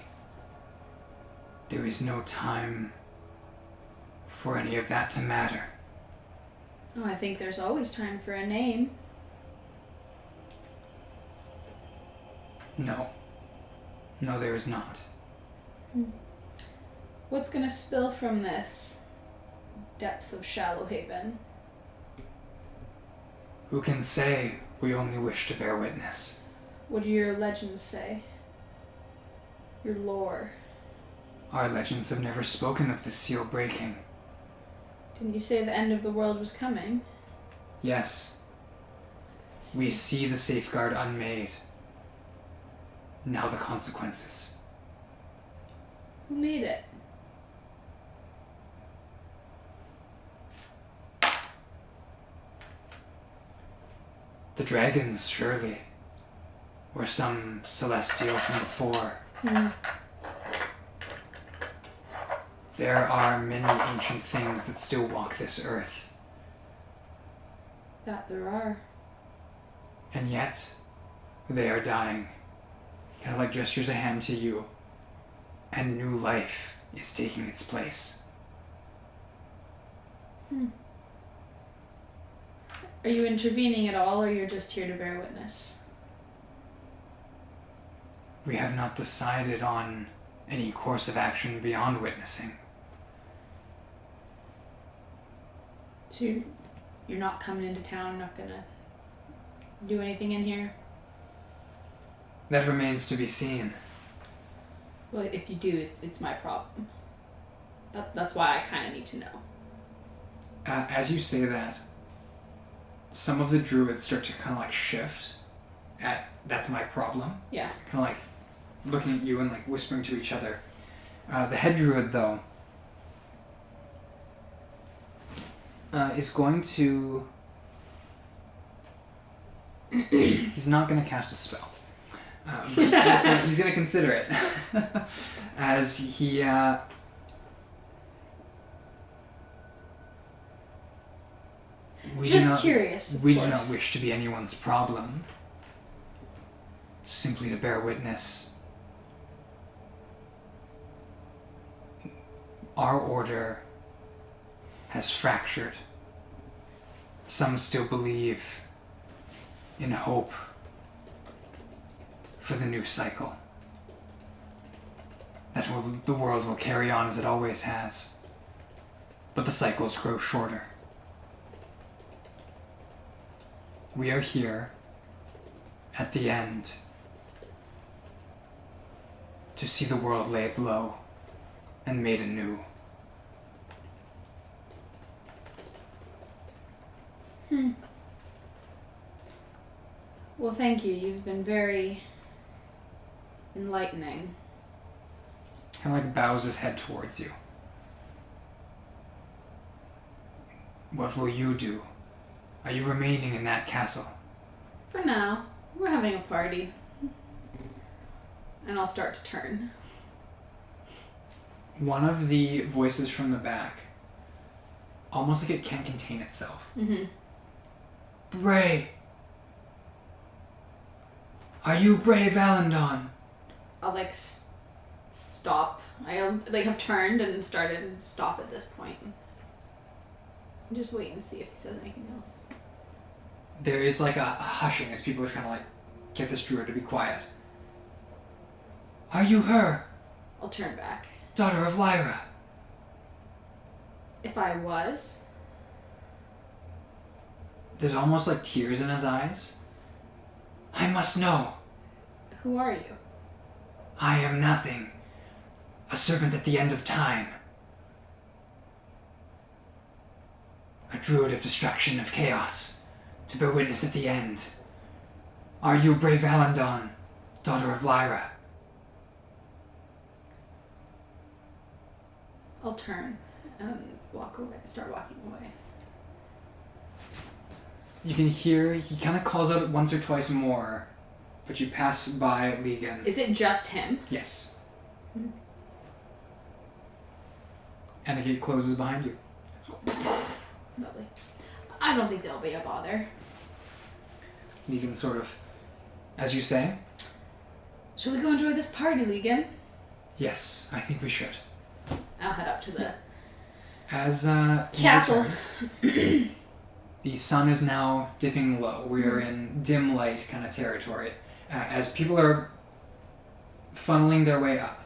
There is no time for any of that to matter. Oh, I think there's always time for a name. No, there is not. What's gonna spill from this depths of Shallow Haven? Who can say we only wish to bear witness? What do your legends say? Your lore. Our legends have never spoken of the seal breaking. Didn't you say the end of the world was coming? Yes. We see the safeguard unmade. Now the consequences. Who made it? The dragons, surely. Or some celestial from before. There are many ancient things that still walk this earth. That there are. And yet, they are dying. Kind of like gestures a hand to you. And new life is taking its place. Are you intervening at all, or you're just here to bear witness? We have not decided on any course of action beyond witnessing. So you're not coming into town, not gonna do anything in here? That remains to be seen. Well, if you do, it's my problem. That's why I kind of need to know. As you say that, some of the druids start to kind of like shift at that's my problem. Yeah. Kind of like looking at you and like whispering to each other. The head druid, though, is going to... he's not going to cast a spell. But he's going to consider it. As he... curious. We do not wish to be anyone's problem. Simply to bear witness. Our order has fractured. Some still believe in hope for the new cycle. That the world will carry on as it always has. But the cycles grow shorter. We are here at the end to see the world laid low and made anew. Well, thank you. You've been very enlightening. Kind of like bows his head towards you. What will you do? Are you remaining in that castle? For now, we're having a party. And I'll start to turn. One of the voices from the back, almost like it can't contain itself. Brae! Are you Brae Valandon? I'll stop. I have turned and started and stop at this point. I'm just waiting to see if he says anything else. There is like a hushing as people are trying to like get this druid to be quiet. Are you her? I'll turn back. Daughter of Lyra? If I was? There's almost like tears in his eyes. I must know. Who are you? I am nothing. A servant at the end of time. A druid of destruction, of chaos, to bear witness at the end. Are you Brae Valandon, daughter of Lyra? I'll turn and walk away. Start walking away. You can hear, he kind of calls out once or twice more, but you pass by Legan. Is it just him? Yes. And the gate closes behind you. Lovely. I don't think there'll be a bother. Legan sort of, as you say. Shall we go enjoy this party, Legan? Yes, I think we should. I'll head up to the As castle. The sun is now dipping low. We are in dim light kind of territory. As people are funneling their way up,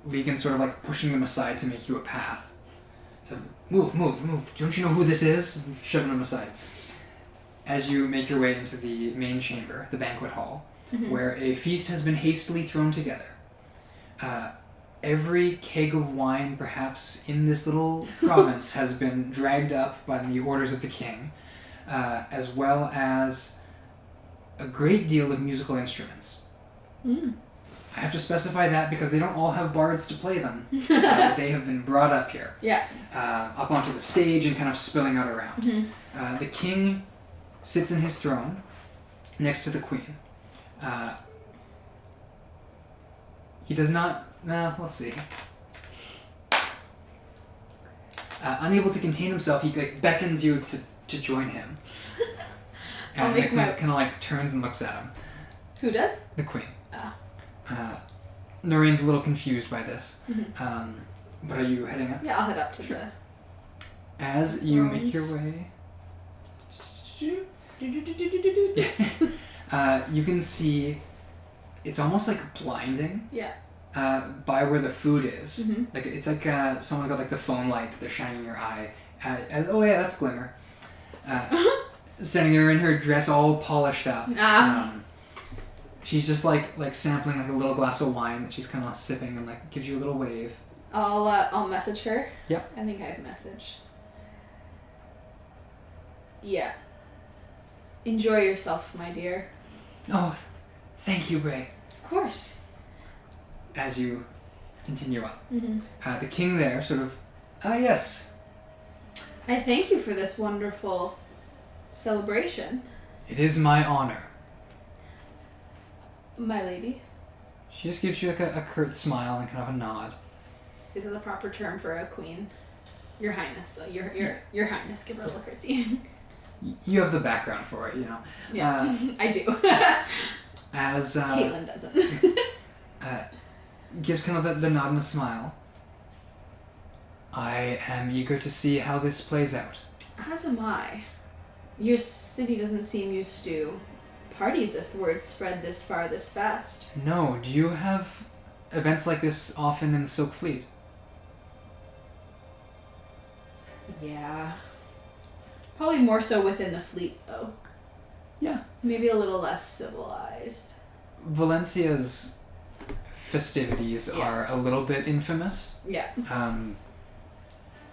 Legan's sort of like pushing them aside to make you a path. So, move. Don't you know who this is? Shoving them aside. as you make your way into the main chamber, the banquet hall, where a feast has been hastily thrown together. Every keg of wine, perhaps, in this little province has been dragged up by the orders of the king, as well as a great deal of musical instruments. I have to specify that because they don't all have bards to play them. They have been brought up here. Yeah. Up onto the stage and kind of spilling out around. The king sits in his throne next to the queen. He does not... let's see. Unable to contain himself, he beckons you to join him. And the queen kind of turns and looks at him. Who does? The queen. Oh. Noreen's a little confused by this. But are you heading up? Yeah, I'll head up to the... As you make your way... you can see... It's almost blinding. Yeah. By where the food is. It's someone got the phone light that they're shining in your eye. Oh yeah, that's Glimmer. Standing there in her dress all polished up. She's just sampling a little glass of wine that she's kind of sipping and gives you a little wave. I'll message her. Yep. I think I have a message. Yeah. Enjoy yourself, my dear. Oh, thank you, Brae. Of course. As you continue up. The king there sort of, yes. I thank you for this wonderful celebration. It is my honor. My lady. She just gives you a curt smile and kind of a nod. Is that the proper term for a queen? Your Highness. Your Highness, give her a little curtsy. You have the background for it, you know. Yeah, I do. As Caitlin doesn't. Gives kind of the nod and a smile. I am eager to see how this plays out. As am I. Your city doesn't seem used to parties if word spread this far this fast. No, do you have events like this often in the Silk Fleet? Yeah. Probably more so within the fleet, though. Yeah. Maybe a little less civilized. Valencia's festivities are a little bit infamous. Yeah.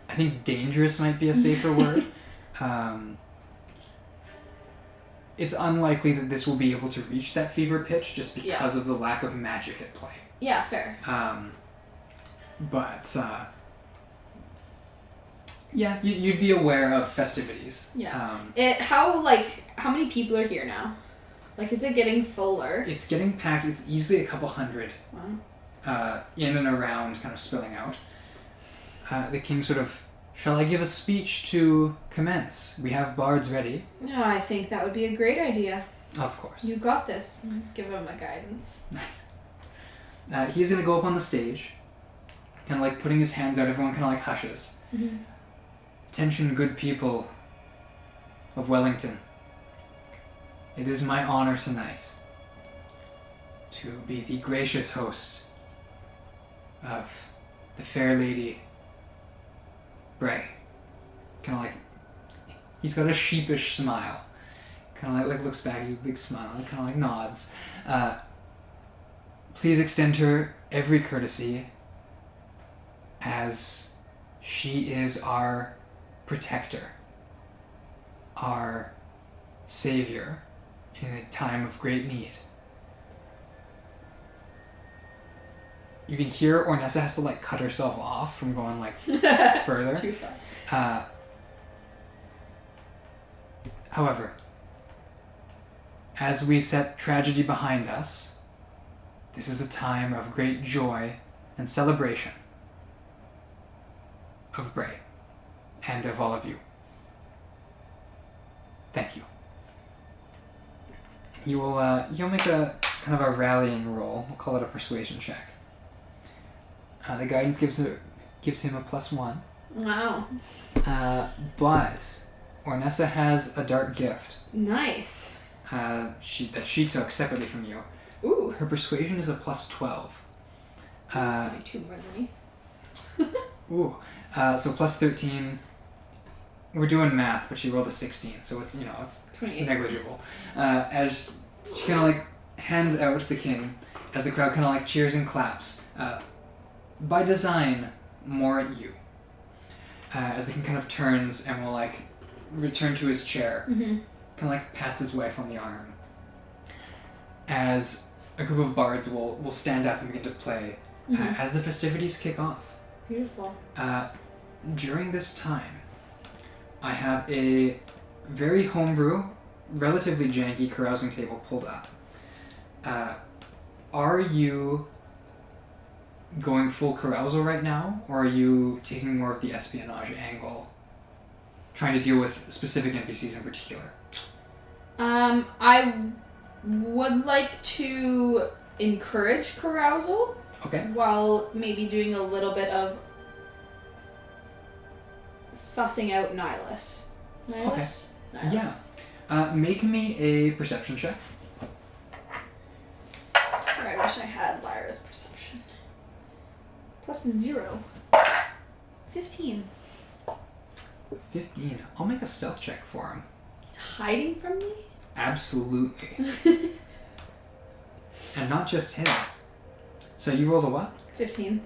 I think dangerous might be a safer word. It's unlikely that this will be able to reach that fever pitch just because of the lack of magic at play. Yeah, fair. But yeah, you'd be aware of festivities. Yeah. How many people are here now? Is it getting fuller? It's getting packed. It's easily a couple hundred. Wow. In and around, kind of spilling out. The king sort of, shall I give a speech to commence? We have bards ready. No, I think that would be a great idea. Of course. You got this. Give him a guidance. Nice. He's going to go up on the stage, kind of putting his hands out. Everyone kind of hushes. Attention, good people of Wellington. It is my honor tonight to be the gracious host of the fair lady Brae. Kind of he's got a sheepish smile. Kind of looks back at you, big smile, and kind of nods. Please extend her every courtesy, as she is our protector, our savior in a time of great need. You can hear Ornessa has to cut herself off from going further. Too far. However, as we set tragedy behind us, this is a time of great joy and celebration of Brae and of all of you. Thank you. You'll make a kind of a rallying roll. We'll call it a persuasion check. The guidance gives him a +1. Wow. But Ornessa has a dark gift. Nice. She took separately from you. Ooh. Her persuasion is a +12. That's only 2 more than me. Ooh. So +13 we're doing math, but she rolled a 16, so it's, it's 28. negligible. As she kind of like hands out the king, as the crowd kind of like cheers and claps. By design, more at you. As the king kind of turns and will like return to his chair, kind of like pats his wife on the arm. As a group of bards will stand up and begin to play as the festivities kick off. Beautiful. During this time, I have a very homebrew, relatively janky carousing table pulled up. Are you going full carousal right now, or are you taking more of the espionage angle, trying to deal with specific NPCs in particular? I would like to encourage carousal. Okay. While maybe doing a little bit of sussing out Nihilus. Nihilus? Okay. Nihilus. Yeah. Make me a perception check. I wish I had Lyra's perception. +0. 15. 15. I'll make a stealth check for him. He's hiding from me? Absolutely. And not just him. So you rolled a what? 15.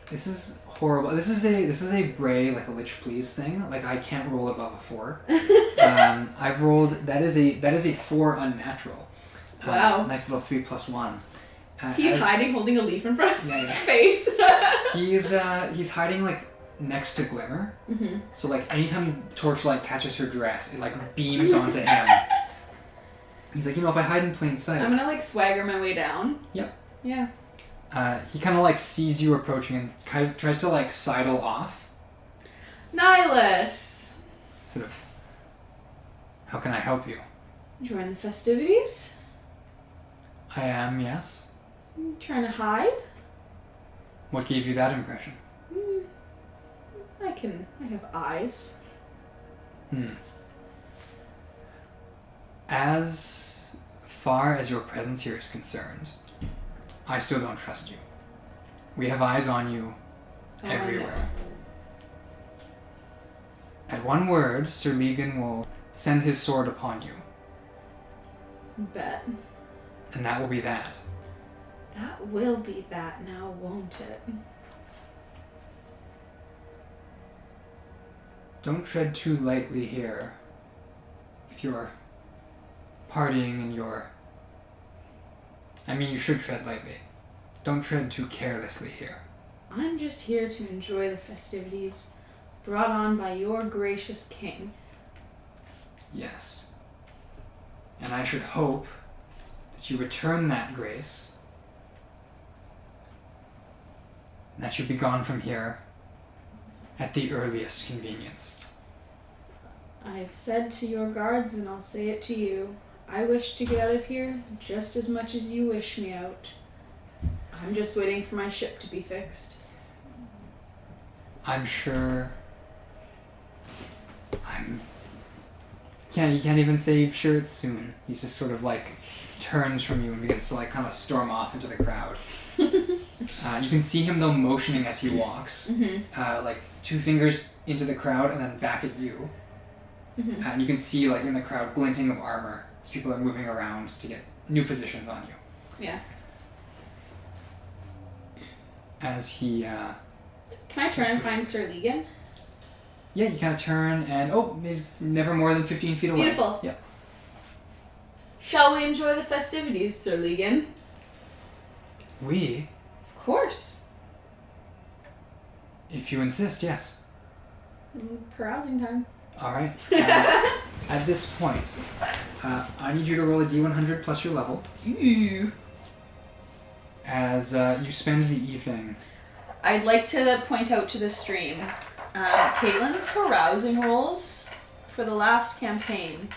This is horrible. This is a Brae, like a Lich please thing. Like I can't roll above a 4. I've rolled that is a 4 unnatural. Wow. Nice little 3 + 1. He's hiding, holding a leaf in front of his face. He's hiding like next to Glimmer. So like anytime torchlight catches her dress, it like beams onto him. He's like, if I hide in plain sight. I'm gonna like swagger my way down. Yep. Yeah. He kind of like sees you approaching and tries to like sidle off. Nihilus! Sort of. How can I help you? Join the festivities? I am, yes. You trying to hide? What gave you that impression? I have eyes. As far as your presence here is concerned, I still don't trust you. We have eyes on you everywhere. At one word, Sir Legan will send his sword upon you. Bet. And that will be that. That will be that now, won't it? Don't tread too lightly here with your partying and your... you should tread lightly. Don't tread too carelessly here. I'm just here to enjoy the festivities brought on by your gracious king. Yes. And I should hope that you return that grace, and that you be gone from here at the earliest convenience. I've said to your guards, and I'll say it to you, I wish to get out of here just as much as you wish me out. I'm just waiting for my ship to be fixed. I'm sure... You can't even say sure it's soon. He's just sort of like turns from you and begins to like kind of storm off into the crowd. You can see him though motioning as he walks, like 2 fingers into the crowd and then back at you. And you can see like in the crowd glinting of armor as people are moving around to get new positions on you. Yeah. As he... Can I turn and find Sir Legan? Yeah, you kind of turn and he's never more than 15 feet away. Beautiful. Yeah. Shall we enjoy the festivities, Sir Legan? We? Of course. If you insist, yes. Carousing time. Alright. At this point, I need you to roll a d100 plus your level. Ew. As you spend the evening. I'd like to point out to the stream, Caitlin's carousing rolls for the last campaign.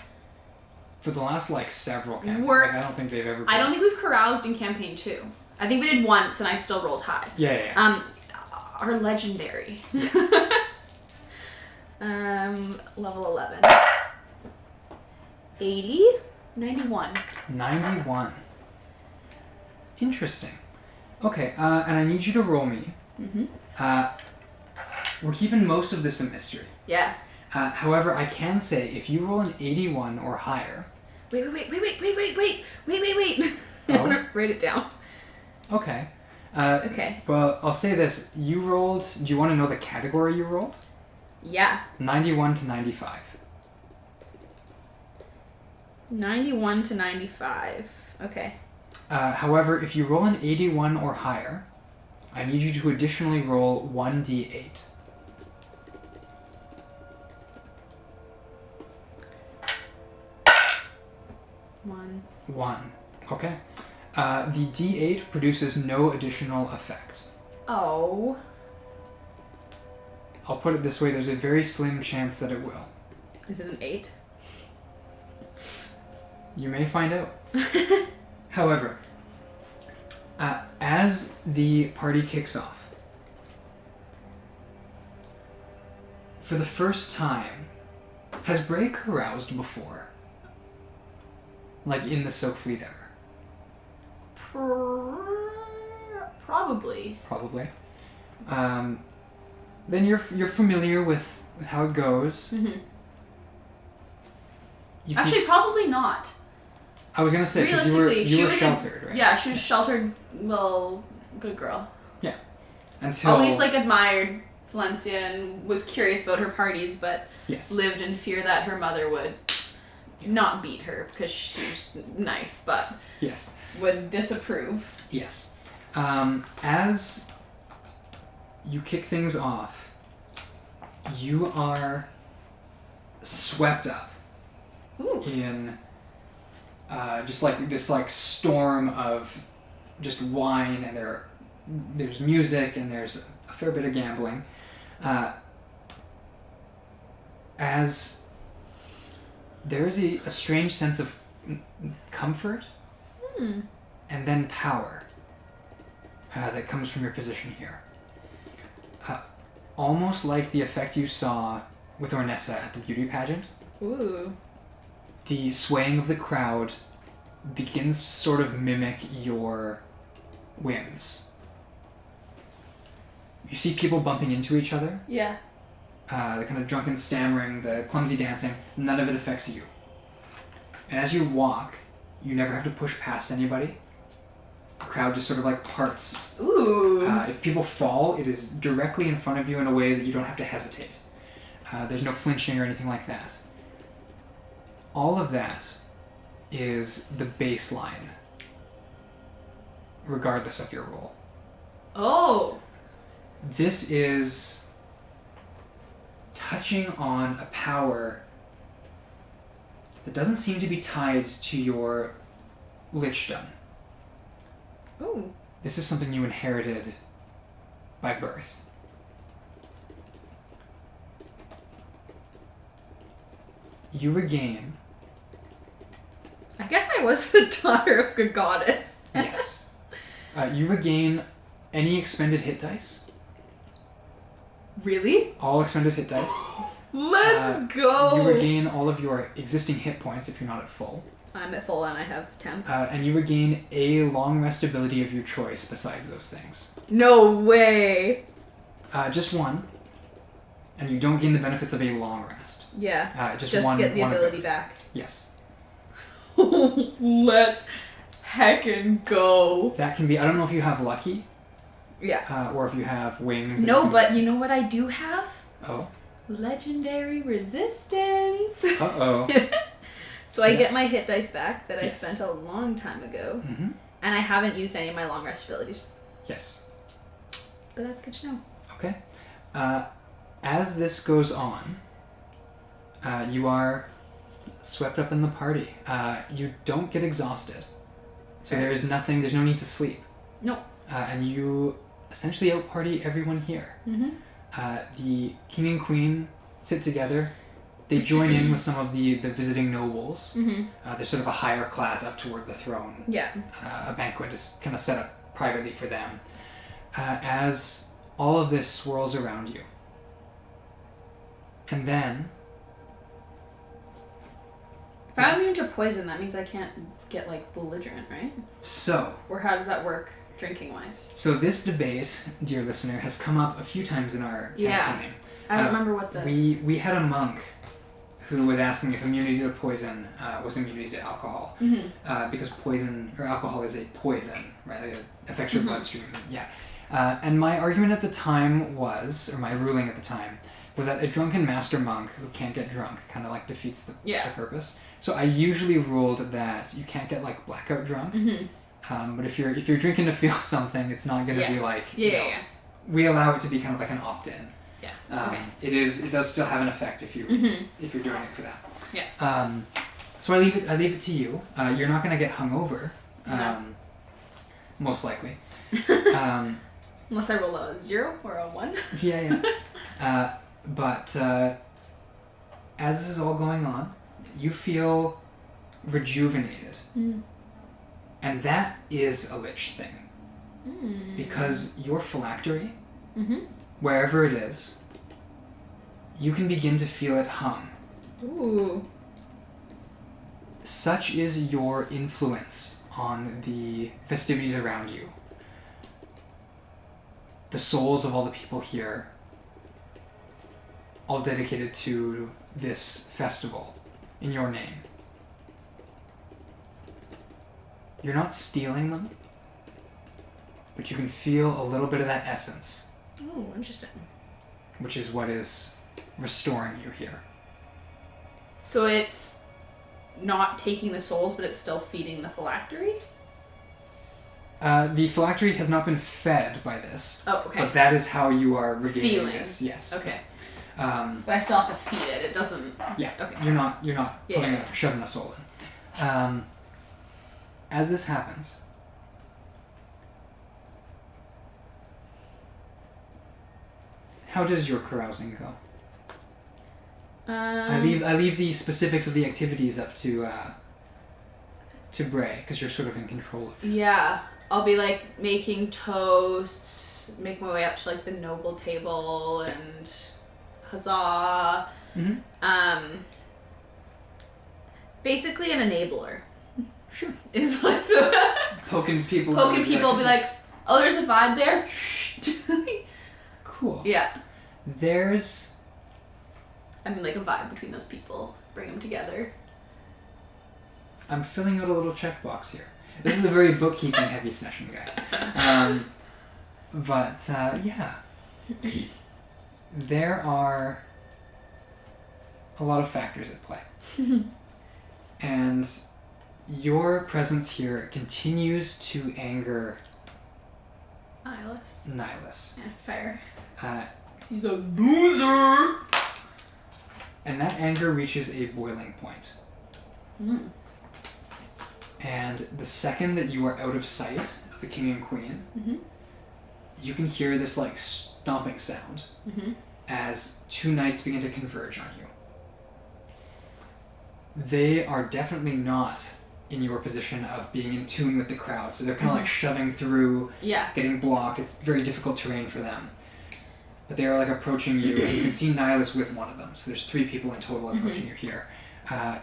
For the last, several campaigns. I don't think they've ever been. I don't think we've caroused in campaign 2. I think we did once and I still rolled high. Yeah. Are legendary. Level 11. 80? 91. 91. Interesting. Okay, and I need you to roll me. We're keeping most of this a mystery. Yeah. However, I can say if you roll an 81 or higher... Wait. Oh. I want to write it down. Okay. Okay. Well, I'll say this. You rolled... Do you want to know the category you rolled? Yeah. 91 to 95. 91 to 95. Okay. However, if you roll an 81 or higher, I need you to additionally roll 1d8. One. Okay. The d8 produces no additional effect. Oh. I'll put it this way, there's a very slim chance that it will. Is it an 8? You may find out. However, as the party kicks off, for the first time, has Brae caroused before? Like in the Silk Fleet era? Probably. Probably. Then you're familiar with how it goes. Mm-hmm. Actually, probably not. I was gonna say because you were sheltered, right? Yeah, she was sheltered. Well, good girl. Yeah. Until always admired Valencia and was curious about her parties, but yes. lived in fear that her mother would not beat her because she's nice, but yes, would disapprove. Yes. As you kick things off, you are swept up in just this storm of just wine, and there's music and there's a fair bit of gambling. As there is a strange sense of comfort and then power that comes from your position here. Almost like the effect you saw with Ornessa at the beauty pageant. Ooh. The swaying of the crowd begins to sort of mimic your whims. You see people bumping into each other. Yeah. The kind of drunken stammering, the clumsy dancing, none of it affects you. And as you walk, you never have to push past anybody. The crowd just sort of parts. Ooh. If people fall, it is directly in front of you in a way that you don't have to hesitate. There's no flinching or anything like that. All of that is the baseline, regardless of your role. Oh. This is touching on a power that doesn't seem to be tied to your lichdom. Ooh. This is something you inherited by birth. You regain... I guess I was the daughter of a goddess. Yes. You regain any expended hit dice. Really? All expended hit dice. Let's go! You regain all of your existing hit points if you're not at full. I'm at full and I have 10. And you regain a long rest ability of your choice besides those things. No way! Just one. And you don't gain the benefits of a long rest. Yeah. Just one, get the ability back. Yes. Let's heckin' go. That can be... I don't know if you have lucky. Yeah. Or if you have wings. No, but you know what I do have? Oh? Legendary resistance. Uh-oh. So I get my hit dice back that I spent a long time ago. Mm-hmm. And I haven't used any of my long rest abilities. Yes. But that's good to know. Okay. As this goes on, you are swept up in the party. You don't get exhausted. So there's no need to sleep. No. And you essentially out-party everyone here. Mm-hmm. The king and queen sit together. They join in with some of the visiting nobles. Mm-hmm. There's sort of a higher class up toward the throne. Yeah. A banquet is kind of set up privately for them. As all of this swirls around you. And then... If I was immune to poison, that means I can't get, belligerent, right? So... Or how does that work? drinking wise? So this debate, dear listener, has come up a few times in our campaigning. I don't remember what the... We had a monk who was asking if immunity to poison was immunity to alcohol. Because poison, or alcohol is a poison, right? Like it affects your bloodstream. Yeah. And my argument at the time was, or my ruling at the time, was that a drunken master monk who can't get drunk kind of like defeats the purpose. So I usually ruled that you can't get like blackout drunk. But if you're drinking to feel something, it's not going to be like... We allow it to be kind of like an opt-in. It does still have an effect if you're doing it for that. So I leave it to you. You're not going to get hungover, most likely. Unless I roll a 0 or a 1. But as this is all going on, you feel rejuvenated, and that is a Lich thing, because your phylactery, wherever it is, you can begin to feel it hum. Ooh. Such is your influence on the festivities around you. The souls of all the people here, all dedicated to this festival in your name. You're not stealing them, but you can feel a little bit of that essence. Oh, interesting. Which is what is restoring you here. So it's not taking the souls, but it's still feeding the phylactery? The phylactery has not been fed by this. Oh, okay. But that is how you are regaining Feeling. this. Yes. Okay. But I still have to feed it. It doesn't... Yeah. Okay. You're not shoving a soul in. As this happens, how does your carousing go? I leave the specifics of the activities up to Brae, because you're sort of in control of. Yeah, I'll be like making toasts, make my way up to like the noble table, and huzzah. Basically an enabler. Sure. Is like the poking people. Be like, oh, there's a vibe there. Cool. Yeah. There's... I mean, like a vibe between those people. Bring them together. I'm filling out a little checkbox here. This is a very bookkeeping heavy session, guys. Yeah. There are a lot of factors at play. And your presence here continues to anger Nihilus. Yeah, fair. He's a loser! And that anger reaches a boiling point. And the second that you are out of sight of the king and queen, you can hear this like stomping sound as two knights begin to converge on you. They are definitely not in your position of being in tune with the crowd, so they're kind of like shoving through, getting blocked. It's very difficult terrain for them. But they are like approaching you, and you can see Nihilus with one of them. So there's 3 people in total approaching you here.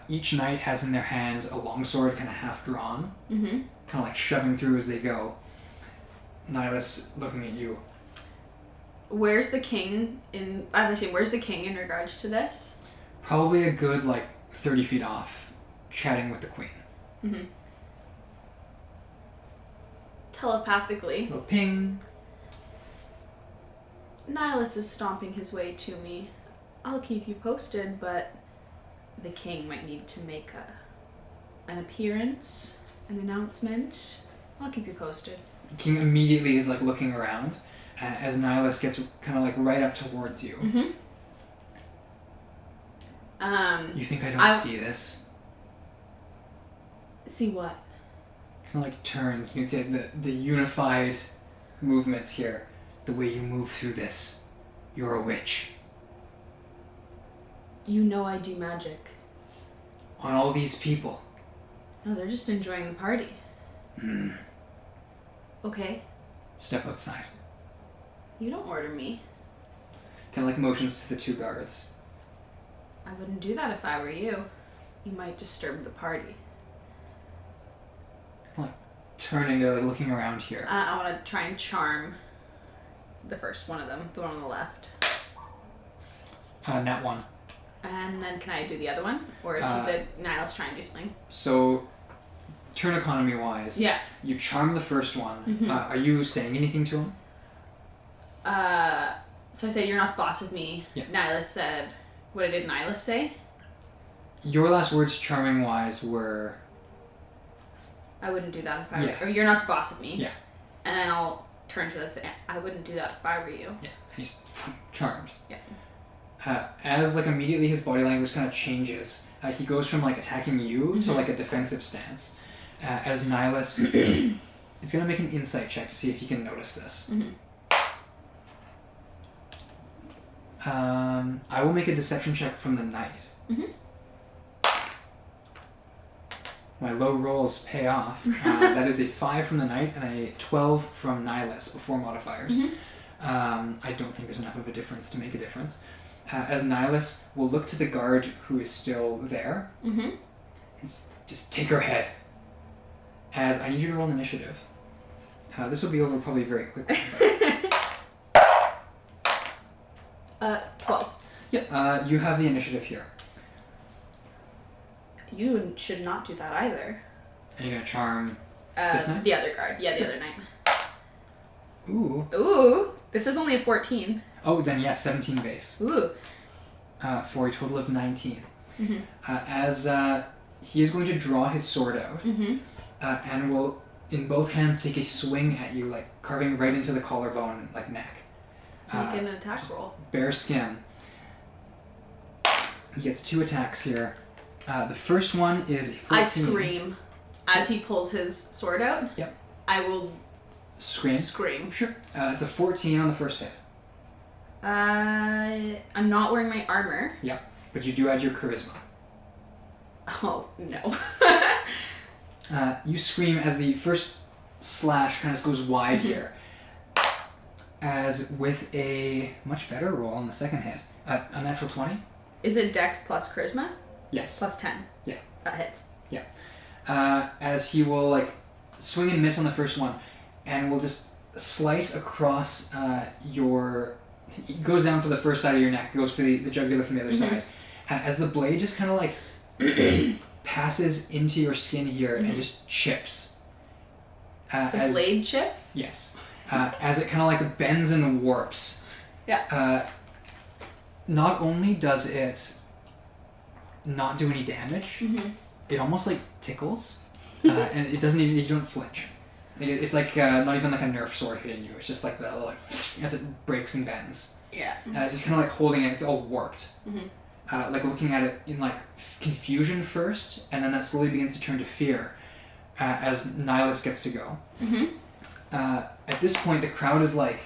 Each knight has in their hand a longsword, kind of half drawn, kind of like shoving through as they go. Nihilus looking at you. Where's the king in? As I say, where's the king in regards to this? Probably a good 30 feet off, chatting with the queen. Telepathically. Little ping. Nihilus is stomping his way to me. I'll keep you posted, but the king might need to make an appearance, an announcement. I'll keep you posted. The king immediately is looking around as Nihilus gets kind of right up towards you. You think I don't see this? See what? Kind of turns. You can see the unified movements here. The way you move through this. You're a witch. You know I do magic. On all these people. No, they're just enjoying the party. Okay. Step outside. You don't order me. Kind of motions to the 2 guards. I wouldn't do that if I were you. You might disturb the party. turning, they're like looking around here. I want to try and charm the first one of them, the one on the left. Nat 1. And then can I do the other one? Or is the Nihilus trying to do something? So, turn economy wise, you charm the first one. Mm-hmm. Are you saying anything to him? So I say, you're not the boss of me. Yeah. Nihilus said, what did Nihilus say? Your last words charming wise were... I wouldn't do that if I were you. Or you're not the boss of me. Yeah. And then I'll turn to this. I wouldn't do that if I were you. Yeah. He's charmed. Yeah. As like immediately his body language kind of changes, he goes from like attacking you to like a defensive stance. As Nihilus is going to make an insight check to see if he can notice this. Mm-hmm. I will make a deception check from the knight. Mm-hmm. My low rolls pay off. That is a 5 from the knight and a 12 from Nihilus before modifiers. Mm-hmm. I don't think there's enough of a difference to make a difference. As Nihilus will look to the guard who is still there. Mm-hmm. And just take her head. As I need you to roll an initiative. This will be over probably very quickly. 12. Yeah, you have the initiative here. You should not do that either. Are you going to charm this knight? The other guard. Yeah, the other knight. Ooh. This is only a 14. Oh, then yes, 17 base. Ooh. For a total of 19. Mm-hmm. As he is going to draw his sword out, mm-hmm. And will, in both hands, take a swing at you, like carving right into the collarbone, like neck. Make an attack roll. Bare skin. He gets 2 attacks here. The first one is a 14. I scream as he pulls his sword out. Yep. I will scream. Sure. It's a 14 on the first hit. I'm not wearing my armor. Yeah, but you do add your charisma. Oh, no. You scream as the first slash kind of goes wide mm-hmm. here. As with a much better roll on the second hit. A natural 20. Is it Dex plus Charisma? Yes. Plus 10. Yeah. That hits. Yeah. As he will like swing and miss on the first one, and will just slice across your... It goes down for the first side of your neck, goes for the jugular from the other mm-hmm. side. As the blade just kind of like passes into your skin here mm-hmm. and just chips. The blade chips? Yes. As it kind of like bends and warps. Yeah. Not only does it not do any damage, mm-hmm. it almost like tickles, and it doesn't even, you don't flinch. It's like not even like a Nerf sword hitting you. It's just like the like as it breaks and bends. Yeah. It's just kind of like holding it. It's all warped. Mm-hmm. Like looking at it in like confusion first, and then that slowly begins to turn to fear as Nihilus gets to go. Mm-hmm. At this point, the crowd is like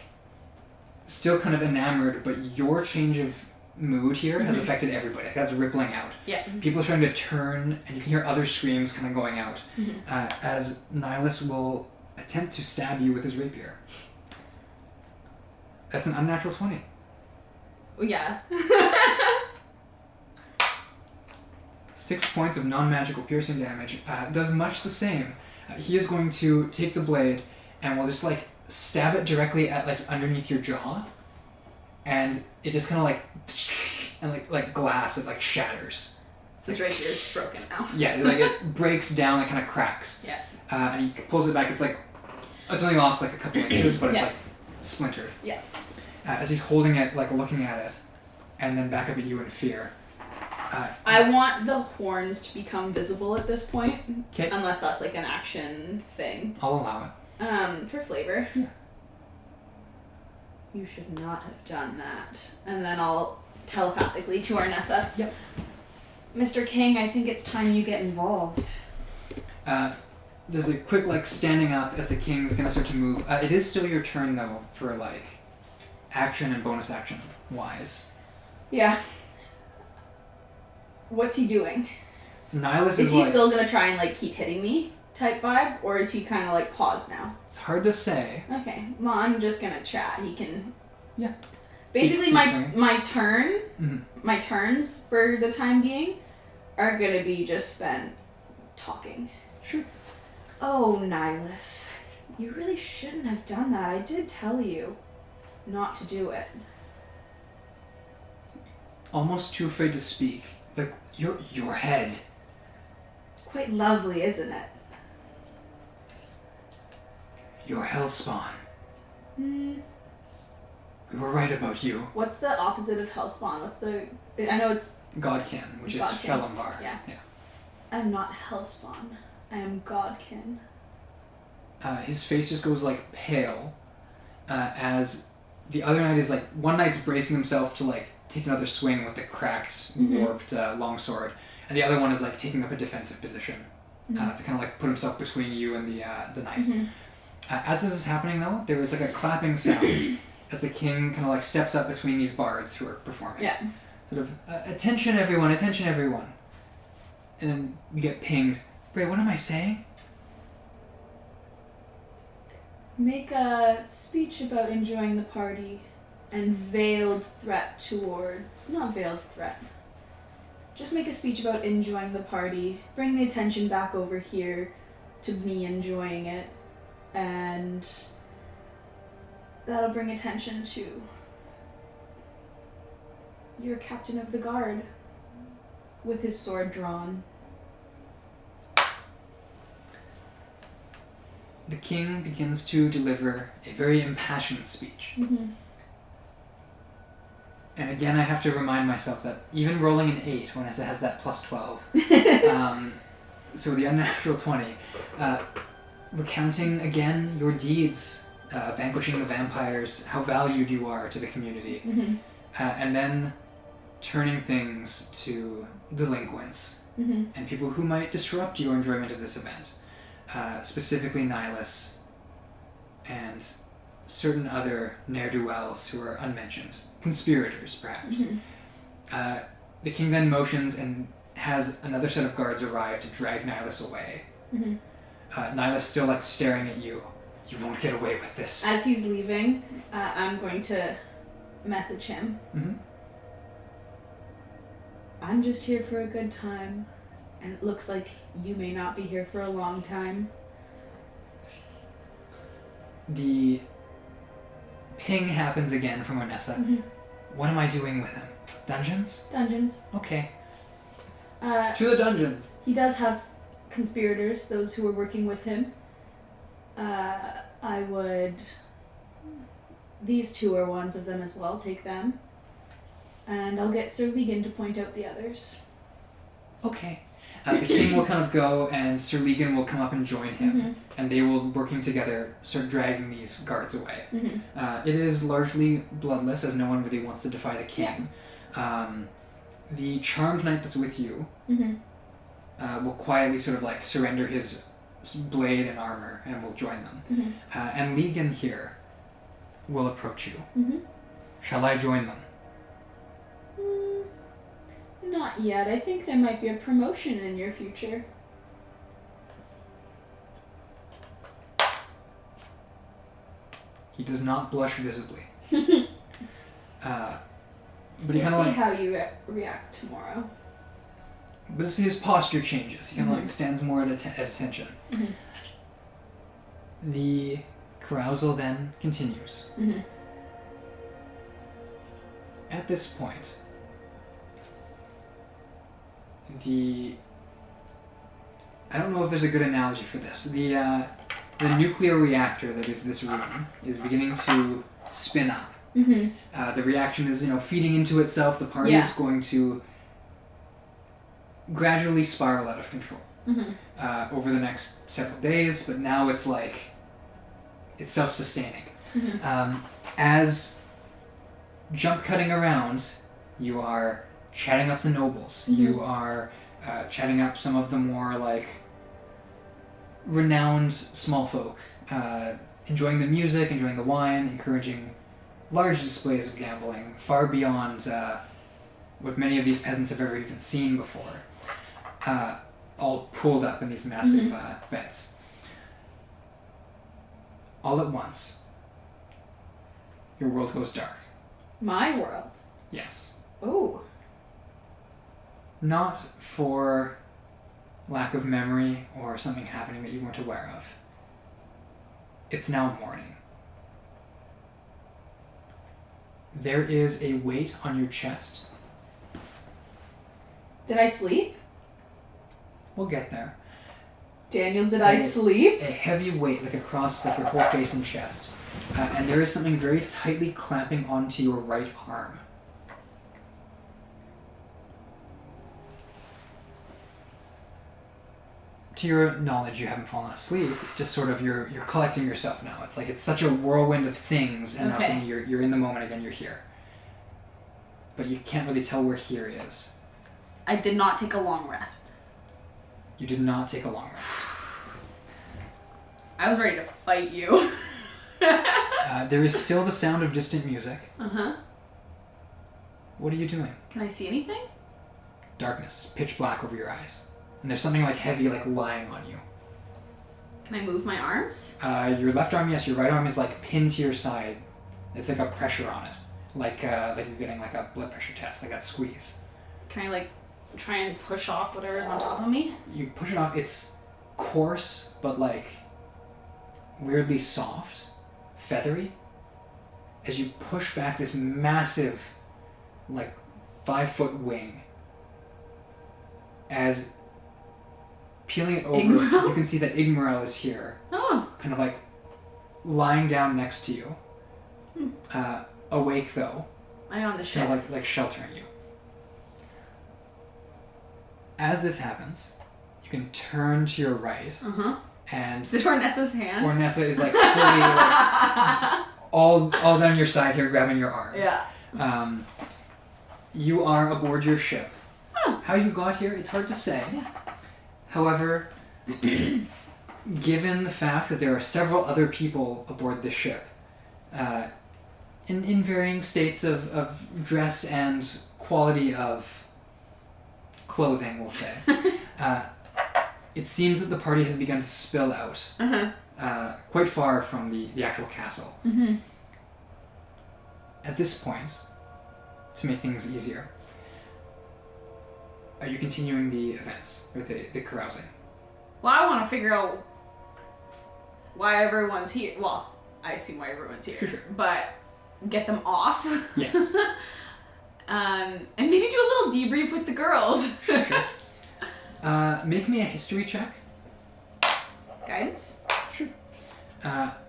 still kind of enamored, but your change of mood here has mm-hmm. affected everybody. Like, that's rippling out. Yeah. People are starting to turn, and you can hear other screams kind of going out mm-hmm. As Nihilus will attempt to stab you with his rapier. That's an unnatural 20. Yeah. 6 points of non-magical piercing damage. Does much the same. He is going to take the blade and will just like stab it directly at like underneath your jaw, and it just kind of like and like glass, it like shatters. So his rapier's broken now. Yeah, like it breaks down, it kind of cracks. Yeah. And he pulls it back. It's like it's only lost like a couple inches, but it's yeah. like splintered. Yeah. As he's holding it, like looking at it, and then back up at you in fear. I want the horns to become visible at this point. Okay. Unless that's like an action thing. I'll allow it. For flavor. Yeah. You should not have done that. And then I'll telepathically to Arnessa. Yep. Mr. King, I think it's time you get involved. There's a quick like standing up as the king's gonna start to move. It is still your turn though for like action and bonus action wise. Yeah. What's he doing? Nihilus is he like, still gonna try and like keep hitting me type vibe, or is he kind of like paused now? It's hard to say. Okay, well I'm just gonna chat. He can. Yeah. Basically, keep my turn, mm-hmm. my turns for the time being, are gonna be just spent talking. Sure. Oh, Nihilus. You really shouldn't have done that. I did tell you not to do it. Almost too afraid to speak. Like, your head. Quite lovely, isn't it? Your hellspawn. Hmm. We were right about you. What's the opposite of hellspawn? What's the... I know it's... Godkin, which is Felombar. Yeah. I'm not hellspawn. I am Godkin. His face just goes like pale as the other knight is like, one knight's bracing himself to like take another swing with the cracked, warped longsword, and the other one is like taking up a defensive position to kind of like put himself between you and the knight. As this is happening though, there is like a clapping sound as the king kind of like steps up between these bards who are performing. Yeah. Sort of, attention everyone, attention everyone. And then we get pinged. Brae, what am I saying? Make a speech about enjoying the party and veiled threat towards... Not veiled threat. Just make a speech about enjoying the party. Bring the attention back over here to me enjoying it. And that'll bring attention to your captain of the guard with his sword drawn. The king begins to deliver a very impassioned speech. And again, I have to remind myself that even rolling an 8 when it has that plus 12, so the unnatural 20, recounting again your deeds, vanquishing the vampires, how valued you are to the community, and then turning things to delinquents and people who might disrupt your enjoyment of this event. Specifically Nihilus and certain other ne'er-do-wells who are unmentioned. Conspirators, perhaps. The king then motions and has another set of guards arrive to drag Nihilus away. Nihilus still like staring at you. You won't get away with this. As he's leaving, I'm going to message him. I'm just here for a good time. And it looks like you may not be here for a long time. The ping happens again from Onessa. What am I doing with him? Dungeons? Dungeons. Okay. To the dungeons. He does have conspirators, those who are working with him. I would... These two are ones of them as well. Take them. And I'll get Sir Legan to point out the others. Okay. The king will kind of go, and Sir Legan will come up and join him, and they will, working together, start dragging these guards away. It is largely bloodless, as no one really wants to defy the king. The charmed knight that's with you will quietly sort of like surrender his blade and armor, and will join them. And Legan here will approach you. Shall I join them? Not yet. I think there might be a promotion in your future. He does not blush visibly. But he We'll kind of see like... how you react tomorrow. But his posture changes. He kind of like stands more at attention. The carousal then continues. At this point, I don't know if there's a good analogy for this. The nuclear reactor that is this room is beginning to spin up. The reaction is, feeding into itself. The party is going to gradually spiral out of control over the next several days, but now it's like it's self-sustaining. As jump cutting around, you are chatting up the nobles. You are chatting up some of the more like renowned small folk, enjoying the music, enjoying the wine, encouraging large displays of gambling, far beyond what many of these peasants have ever even seen before, all pulled up in these massive bets. All at once, your world goes dark. My world? Yes. Oh. Not for lack of memory or something happening that you weren't aware of. It's now morning. There is a weight on your chest. Did I sleep? We'll get there. Daniel, did I sleep? A heavy weight like across like your whole face and chest. And there is something very tightly clamping onto your right arm. To your knowledge, you haven't fallen asleep. It's just sort of you're collecting yourself now. It's like it's such a whirlwind of things, and now suddenly you're in the moment again. You're here, but you can't really tell where here is. I did not take a long rest. You did not take a long rest. I was ready to fight you. There is still the sound of distant music. Uh-huh. What are you doing? Can I see anything? Darkness. It's pitch black over your eyes. And there's something like heavy like lying on you. Can I move my arms? Your left arm, yes. Your right arm is like pinned to your side. It's like a pressure on it. Like you're getting like a blood pressure test, like that squeeze. Can I like try and push off whatever's on top of me? You push it off. It's coarse, but like weirdly soft, feathery. As you push back this massive, like 5-foot wing. As peeling it over, you can see that Igmarel is here. Oh. Kind of like lying down next to you. Awake though. Am I on the ship? Kind of like sheltering you. As this happens, you can turn to your right. Uh-huh. And is it Ornessa's hand? Ornessa is like fully like, all down your side here, grabbing your arm. Yeah. You are aboard your ship. Oh. How you got here, it's hard to say. Yeah. However, given the fact that there are several other people aboard the ship, in varying states of dress and quality of clothing, we'll say, it seems that the party has begun to spill out quite far from the actual castle. Mm-hmm. At this point, to make things easier, are you continuing the events, or the carousing? Well, I want to figure out why everyone's here. Well, I assume why everyone's here. Sure. But get them off. Yes. And maybe do a little debrief with the girls. Sure. Make me a history check. Guidance? Sure.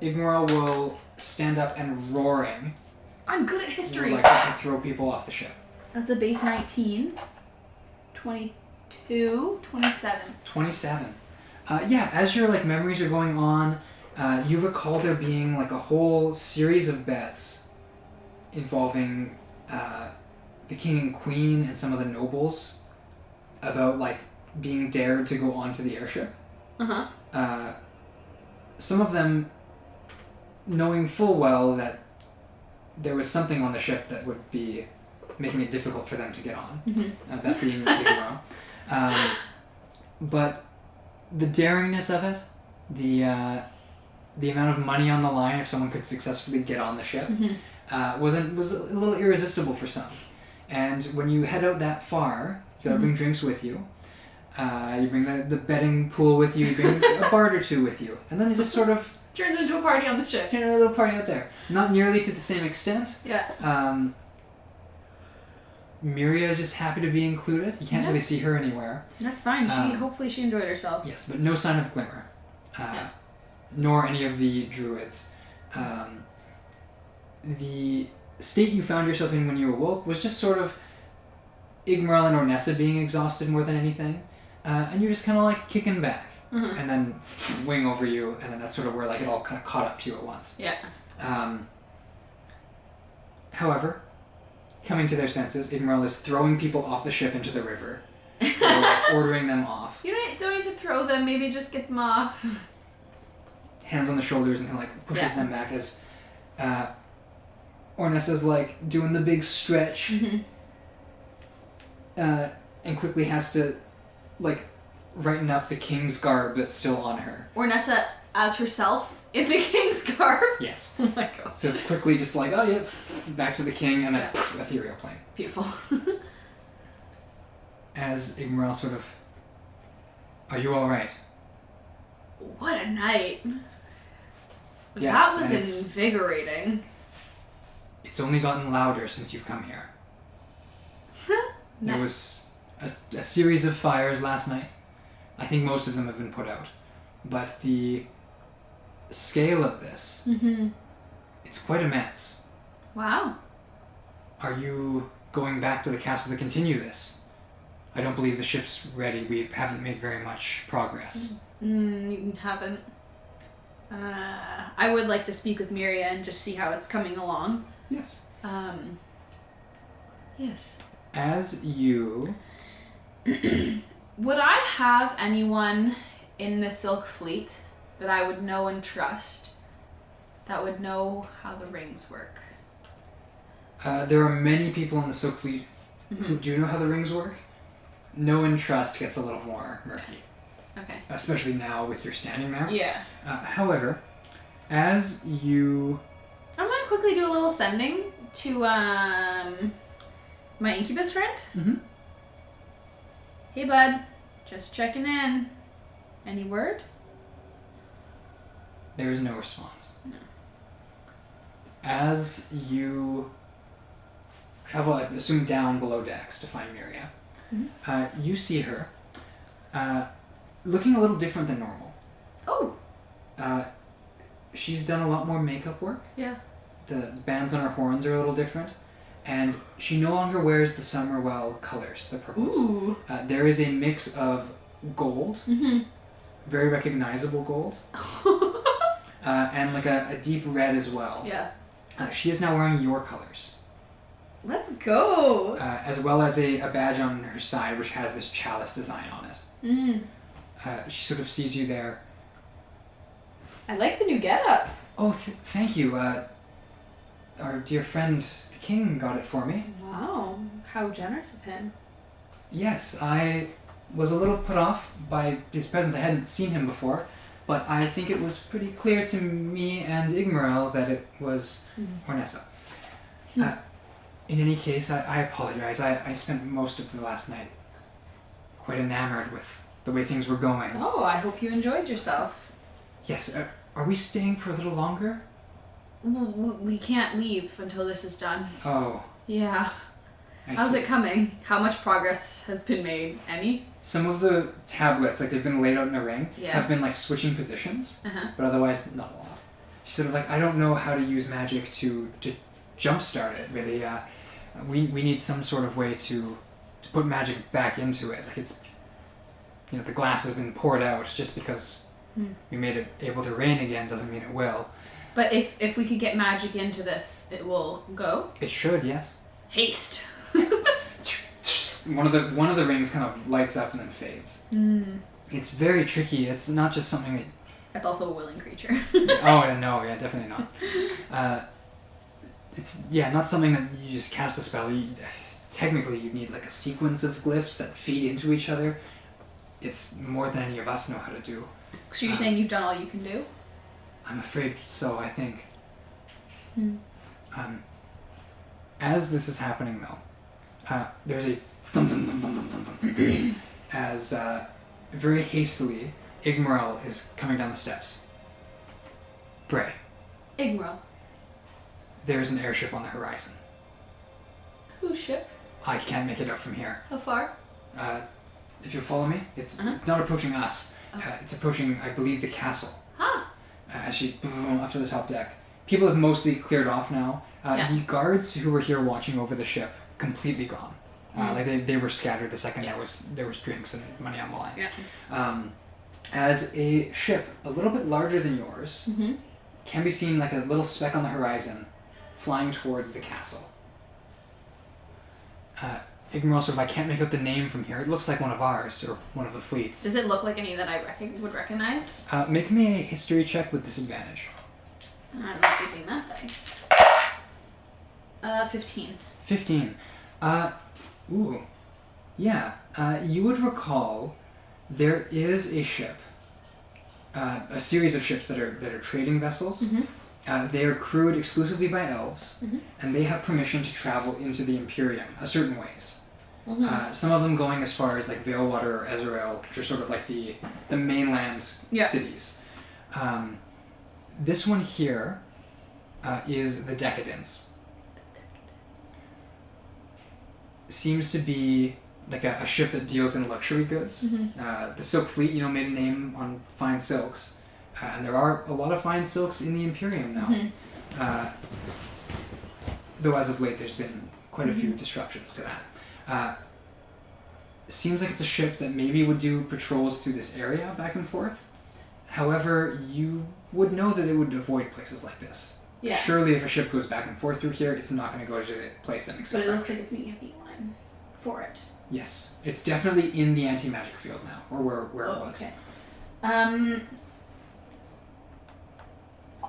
Igmarel will stand up and roaring. I'm good at history. Like to throw people off the ship. That's a base 19. 22, 27. 27. Yeah, as your like memories are going on, you recall there being like a whole series of bets involving the king and queen and some of the nobles about like being dared to go onto the airship. Uh-huh. Some of them knowing full well that there was something on the ship that would be making it difficult for them to get on. Mm-hmm. That being Igaro. But the daringness of it, the amount of money on the line if someone could successfully get on the ship, was a little irresistible for some. And when you head out that far, you gotta bring drinks with you. You bring the betting pool with you. You bring a bard or two with you, and then it just sort of turns into a party on the ship. A little party out there. Not nearly to the same extent. Yeah. Miria is just happy to be included. You can't really see her anywhere. That's fine. Hopefully she enjoyed herself. Yes, but no sign of Glimmer. Nor any of the druids. The state you found yourself in when you awoke was just sort of Igmarel and Ornessa being exhausted more than anything. And you're just kind of like kicking back. And then wing over you, and then that's sort of where like it all kind of caught up to you at once. Yeah. However, coming to their senses, Igmarel is throwing people off the ship into the river, or ordering them off. You don't need to throw them. Maybe just get them off. Hands on the shoulders and kind of like pushes them back as Ornessa's like doing the big stretch, and quickly has to like brighten up the king's garb that's still on her. Ornessa as herself in the king's garb? Yes. Oh my god. So quickly just like, oh yeah, back to the king, and then ethereal plane. Beautiful. As Igmarel sort of Are you all right? What a night. Yes, that was invigorating. It's only gotten louder since you've come here. Nice. There was a series of fires last night. I think most of them have been put out. But the scale of this, it's quite immense. Wow. Are you going back to the castle to continue this? I don't believe the ship's ready. We haven't made very much progress. You haven't. I would like to speak with Miria and just see how it's coming along. Yes. Yes. As you... Would I have anyone in the Silk Fleet that I would know and trust that would know how the rings work? There are many people in the Silk Fleet who do know how the rings work. Know and trust gets a little more murky. Okay. Especially now with your standing there. Yeah. However, as you... I'm going to quickly do a little sending to my incubus friend. Mm-hmm. Hey, bud. Just checking in. Any word? There is no response. No. As you travel, I assume, down below decks to find Miria, you see her looking a little different than normal. Oh. She's done a lot more makeup work. Yeah. The bands on her horns are a little different. And she no longer wears the Summerwell colors, the purples. Ooh. There is a mix of gold, very recognizable gold, and like a deep red as well. Yeah. She is now wearing your colors. Let's go. As well as a badge on her side which has this chalice design on it. She sort of sees you there. I like the new getup. Oh, thank you. Our dear friend, the king, got it for me. Wow. How generous of him. Yes, I was a little put off by his presence. I hadn't seen him before, but I think it was pretty clear to me and Igmarel that it was Ornessa. In any case, I apologize. I spent most of the last night quite enamored with the way things were going. Oh, I hope you enjoyed yourself. Yes, are we staying for a little longer? We can't leave until this is done. Oh. Yeah. How's it coming? How much progress has been made? Any? Some of the tablets, like they've been laid out in a ring, have been like switching positions, but otherwise not a lot. She's sort of like, I don't know how to use magic to jumpstart it, really. We need some sort of way to put magic back into it. Like it's, the glass has been poured out. Just because we made it able to rain again doesn't mean it will. But if we could get magic into this, it will go? It should, yes. Haste. One of the rings kind of lights up and then fades. It's very tricky. It's not just something that... That's also a willing creature. Oh, no, yeah, definitely not. It's, not something that you just cast a spell. Technically, you need like a sequence of glyphs that feed into each other. It's more than any of us know how to do. So you're saying you've done all you can do? I'm afraid so, I think. As this is happening, though, there's a thump, thump, thump, thump, thump, thump, thump, as very hastily Igmarel is coming down the steps. Brae. Igmarel. There's an airship on the horizon. Whose ship? I can't make it out from here. How far? If you'll follow me, it's not approaching us. It's approaching, I believe, the castle. As she up to the top deck. People have mostly cleared off now. The guards who were here watching over the ship, completely gone. Like they were scattered the second there was drinks and money on the line. Yeah. As a ship a little bit larger than yours can be seen like a little speck on the horizon flying towards the castle. Igmarel sort of, I can't make out the name from here. It looks like one of ours, or one of the fleets. Does it look like any that I would recognize? Make me a history check with disadvantage. I'm not using that dice. 15. 15. Ooh. Yeah. You would recall there is a ship, a series of ships that are trading vessels. They are crewed exclusively by elves, and they have permission to travel into the Imperium a certain ways. Mm-hmm. Some of them going as far as like Valewater or Ezreal, which are sort of like the mainland cities. This one here is the Decadence. Seems to be like a ship that deals in luxury goods. Mm-hmm. The Silk Fleet, made a name on fine silks. And there are a lot of fine silks in the Imperium now. Mm-hmm. Though as of late there's been quite a few disruptions to that. Seems like it's a ship that maybe would do patrols through this area back and forth. However, you would know that it would avoid places like this. Yeah. Surely if a ship goes back and forth through here, it's not going to go to the place that makes it. But it looks like it's making a beeline for it. Yes. It's definitely in the anti-magic field now, or where it was. Okay.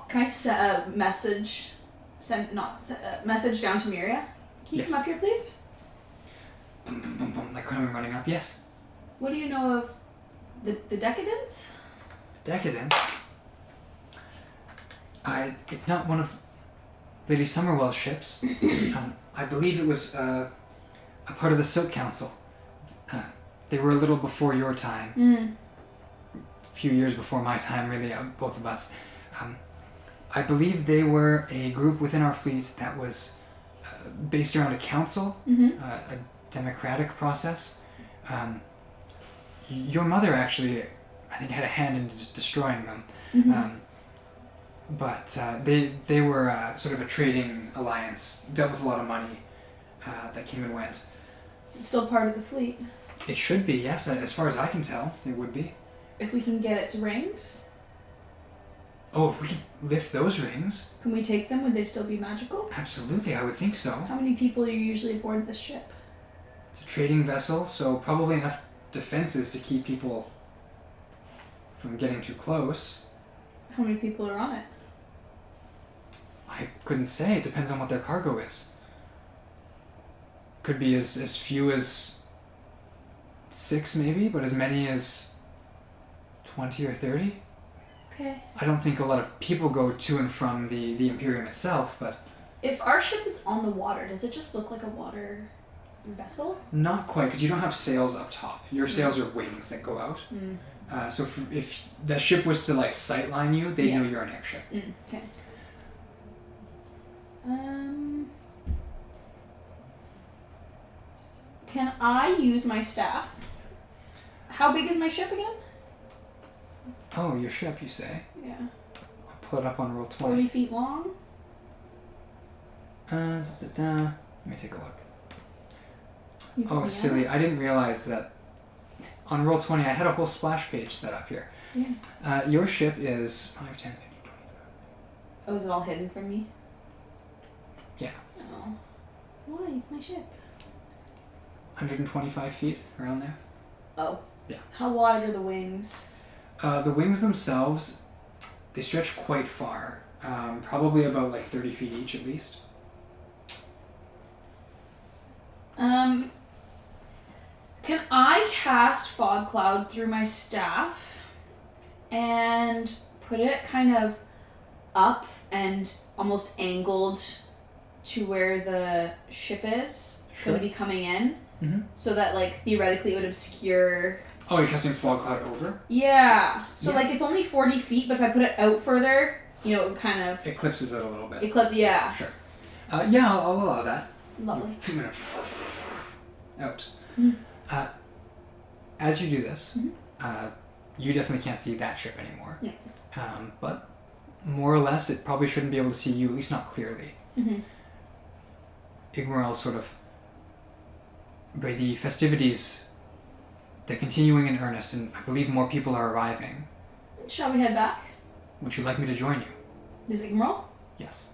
Can I set a message? Message down to Miria? Can you come up here, please? Boom, boom, boom, boom, like when I'm running up. Yes. What do you know of the Decadence? Decadence? It's not one of Lady Summerwell's ships. I believe it was a part of the Silk Council. They were a little before your time. A few years before my time, really, both of us. I believe they were a group within our fleet that was based around a council, a democratic process. Your mother actually, I think, had a hand in destroying them. But they were sort of a trading alliance, dealt with a lot of money that came and went. Is it still part of the fleet? It should be, yes. As far as I can tell, it would be. If we can get its rings? Oh, if we could lift those rings? Can we take them? Would they still be magical? Absolutely, I would think so. How many people are usually aboard this ship? It's a trading vessel, so probably enough defenses to keep people from getting too close. How many people are on it? I couldn't say. It depends on what their cargo is. Could be as few as 6 maybe, but as many as 20 or 30. Okay. I don't think a lot of people go to and from the Imperium itself, but... If our ship is on the water, does it just look like a water vessel? Not quite, because you don't have sails up top. Your sails are wings that go out. So if the ship was to sightline you, they know you're an airship. Okay. Can I use my staff? How big is my ship again? Oh, your ship, you say? Yeah. I'll pull it up on roll 20. 40 feet long? Let me take a look. Oh, silly. I didn't realize that on roll 20 I had a whole splash page set up here. Yeah. Your ship is 5, 10, 15, 20. Oh, is it all hidden from me? Yeah. Oh. Why? It's my ship. 125 feet, around there. Oh. Yeah. How wide are the wings? The wings themselves, they stretch quite far. Probably about 30 feet each at least. Can I cast Fog Cloud through my staff and put it kind of up and almost angled to where the ship is going to be coming in? So that theoretically it would obscure... Oh, you're casting Fog Cloud over? Yeah. So it's only 40 feet, but if I put it out further, it would kind of... Eclipses it a little bit. Yeah. Sure. Yeah, I'll allow that. Lovely. Out. As you do this, you definitely can't see that ship anymore. Yeah. But more or less, it probably shouldn't be able to see you, at least not clearly. Igmorel sort of... By the festivities, they're continuing in earnest, and I believe more people are arriving. Shall we head back? Would you like me to join you? Is it Igmorel? Yes.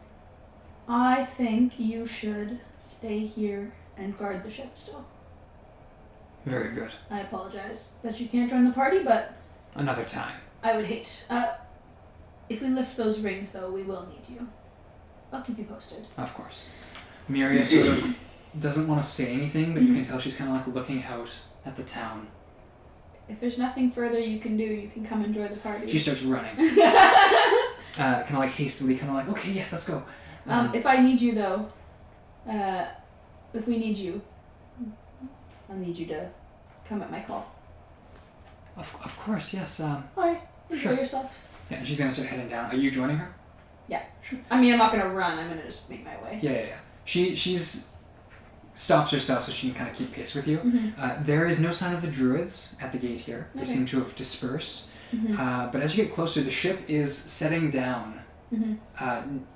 I think you should stay here and guard the ship still. Very good. I apologize that you can't join the party, but... Another time. I would hate... if we lift those rings, though, we will need you. I'll keep you posted. Of course. Miria sort of doesn't want to say anything, but you can tell she's kind of looking out at the town. If there's nothing further you can do, you can come enjoy the party. She starts running. Kind of hastily, okay, yes, let's go. If I need you, though, if we need you, I'll need you to come at my call. Of course, yes. Alright, enjoy Sure. yourself. Yeah, and she's gonna start heading down. Are you joining her? Yeah. Sure. I mean, I'm not gonna run. I'm gonna just make my way. Yeah. She's stops herself so she can kind of keep pace with you. Mm-hmm. There is no sign of the druids at the gate here. They Okay. seem to have dispersed. Mm-hmm. But as you get closer, the ship is setting down,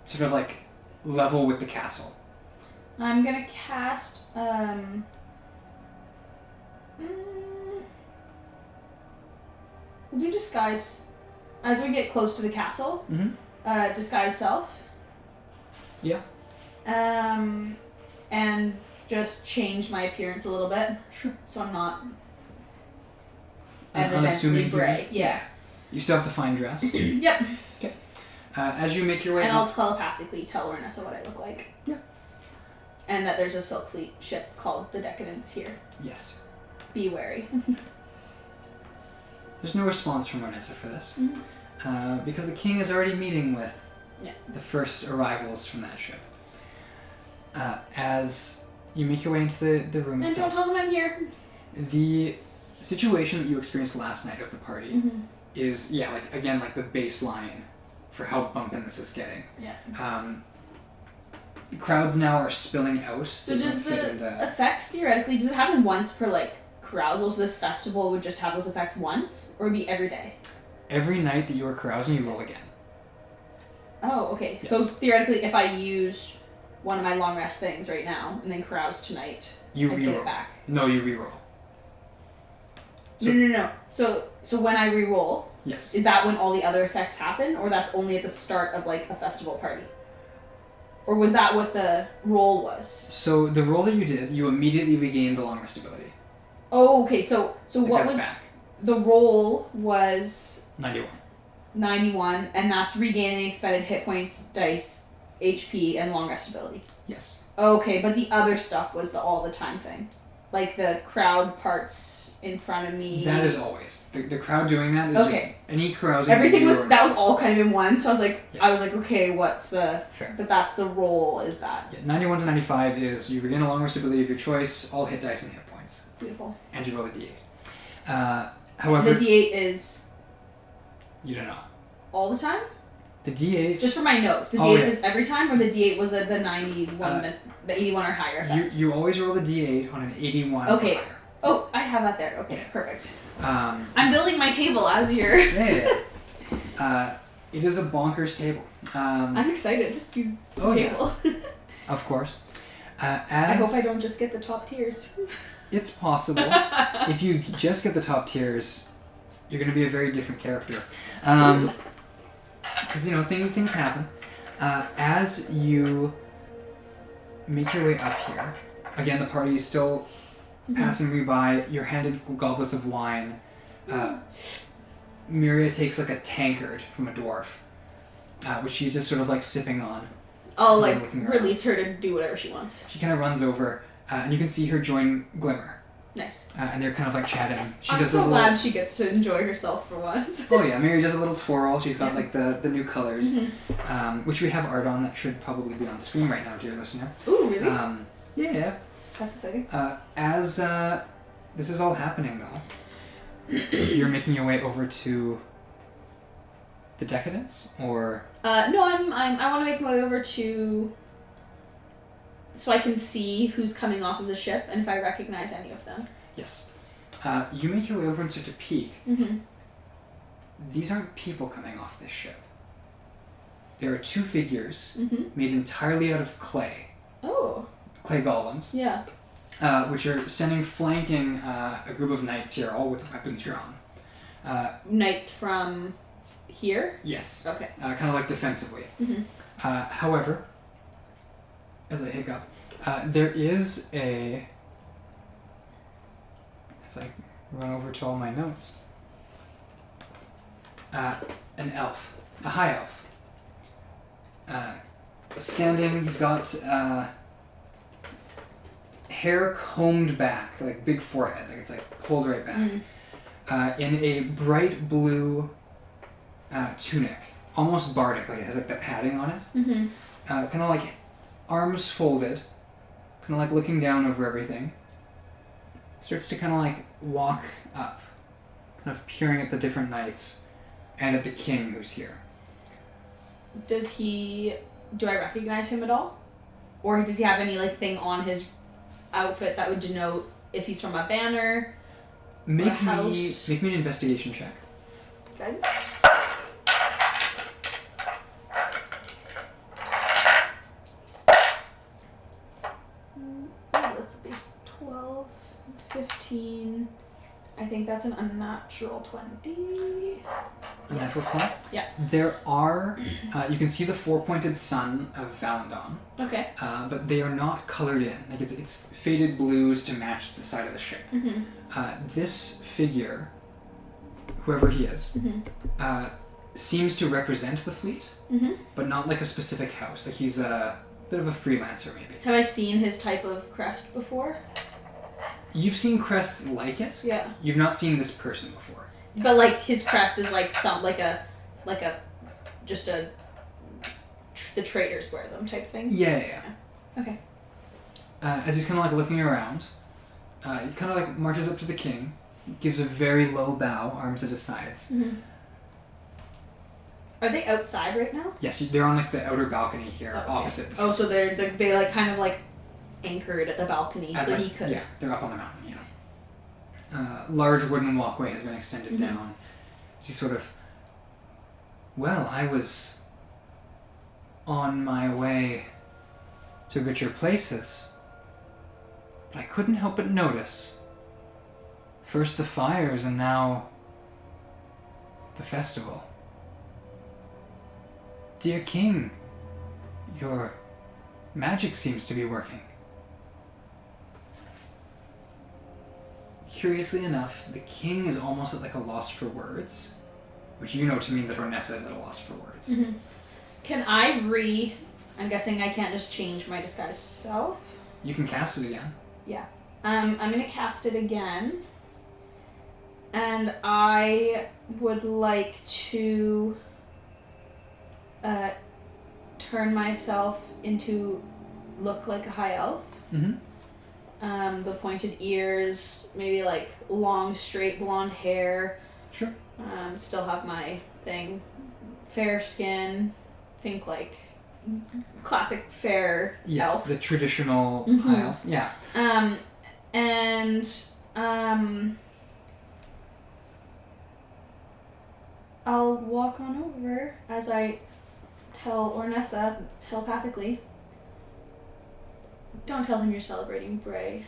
sort of like level with the castle. I'm gonna cast. We'll do disguise as we get close to the castle. Disguise self. Yeah. And just change my appearance a little bit. Sure. So I'm not Unassuming evidently Brae. human. Yeah. You still have to find dress. Yep. Okay. As you make your way And up, I'll telepathically tell Ornessa what I look like. Yeah. And that there's a Silk Fleet ship called the Decadence here. yes. Be wary. There's no response from Ornessa for this, because the king is already meeting with the first arrivals from that ship. As you make your way into the room And itself, don't tell them I'm here. the situation that you experienced last night of the party is, like the baseline for how bumpin' this is getting. Yeah. Crowds now are spilling out. So They does don't fit the effects theoretically, does it happen once for like carousals? This festival would just have those effects once, or would it be every day? Every night that you are carousing, you roll again. Oh, okay. Yes. So theoretically, if I used one of my long rest things right now and then carouse tonight, You I'd get reroll. it back. No, you reroll. So- No. So when I re-roll, Yes. is that when all the other effects happen, or that's only at the start of like a festival party? Or was that what the roll was? So the roll that you did, you immediately regained the long rest ability. Oh, okay. So Like, what that's was back. the roll was 91. 91, and that's regaining expended hit points, dice, HP, and long rest ability. Yes. Okay, but the other stuff was the all the time thing, like the crowd parts in front of me. That is always the crowd doing that is Okay. just any carousing. Everything was you that was all kind of in one. So I was like, Yes. okay, what's the? Fair. But that's the roll. Is that 91 to 95 is you regain a long rest ability of your choice, all hit dice and hit points, beautiful? and you roll a d8. However, The D8 is you don't know. all the time. The d8. Just for my notes, the D8 is every time, or the D8 was the 91, the 81 or higher effect. You always roll a d8 on an 81 Okay. or higher. Oh, I have that there. Okay, Yeah. perfect. Um, I'm building my table as you're. yeah. It is a bonkers table. I'm excited to see the Oh, yeah. table. Of course. I As hope I don't just get the top tiers. it's possible, if you just get the top tiers, you're going to be a very different character. Because, things happen. As you make your way up here, again, the party is still passing you by. You're handed goblets of wine. Miria takes like a tankard from a dwarf, which she's just sort of like sipping on. I'll Yeah, like looking around. release her to do whatever she wants. She kind of runs over, and you can see her join Glimmer. Nice. And they're kind of like chatting. She I'm does so a little. glad she gets to enjoy herself for once. Oh yeah, Mary does a little twirl. She's got like the new colors, Mm-hmm. which we have art on that should probably be on screen right now, dear listener. Ooh, really? Yeah. That's exciting. As this is all happening though, you're making your way over to the Decadence, or No, I want to make my way over to, so I can see who's coming off of the ship and if I recognize any of them. yes, you make your way over and start to peek. Mm-hmm. These aren't people coming off this ship. There are two figures Mm-hmm. made entirely out of clay golems, Yeah. which are standing flanking a group of knights here, all with weapons drawn. Knights from here? Yes. Okay. Kind of like defensively. Mm-hmm. However, as I hiccup, there is a... As I run over to all my notes, an elf, a high elf, standing. He's got hair combed back, like big forehead, like it's like pulled right back, in a bright blue tunic, almost bardic, like it has like the padding on it. Mm-hmm. Kind of like arms folded, kind of like looking down over everything. starts to kind of like walk up, kind of peering at the different knights and at the king who's here. Do I recognize him at all? Or does he have any like thing on his outfit that would denote if he's from a banner? Make me an investigation check. Guidance. That's at least 12, 15. I think that's an unnatural 20. A natural 20? Yeah. There are, you can see the four-pointed sun of Valandon. Okay. But they are not colored in. Like it's faded blues to match the side of the ship. Mm-hmm. This figure, whoever he is, seems to represent the fleet, but not like a specific house. Like he's a bit of a freelancer, maybe. Have I seen his type of crest before? You've seen crests like it. Yeah. You've not seen this person before. But like his crest is like the traders wear them type thing. Yeah. Okay. As he's kind of like looking around, he kind of like marches up to the king, gives a very low bow, arms at his sides. Mm-hmm. Are they outside right now? Yes, they're on like the outer balcony here, opposite. The so they like kind of like anchored at the balcony, so he could. Yeah, they're up on the mountain. Large wooden walkway has been extended down. She's sort of. Well, I was on my way to richer places, but I couldn't help but notice. First the fires, and now the festival. Dear King, your magic seems to be working. Curiously enough, the king is almost at like a loss for words, which you know to mean that Ornessa is at a loss for words. Mm-hmm. Can I'm guessing I can't just change my disguise self? You can cast it again. Yeah. I'm gonna cast it again. And I would like to turn myself into look like a high elf. Mm-hmm. The pointed ears, maybe like long, straight blonde hair. Sure. Still have my thing. Fair skin. Think like classic fair elf. The traditional high elf. Yeah. I'll walk on over as I tell Ornessa telepathically. Don't tell him you're celebrating Brae.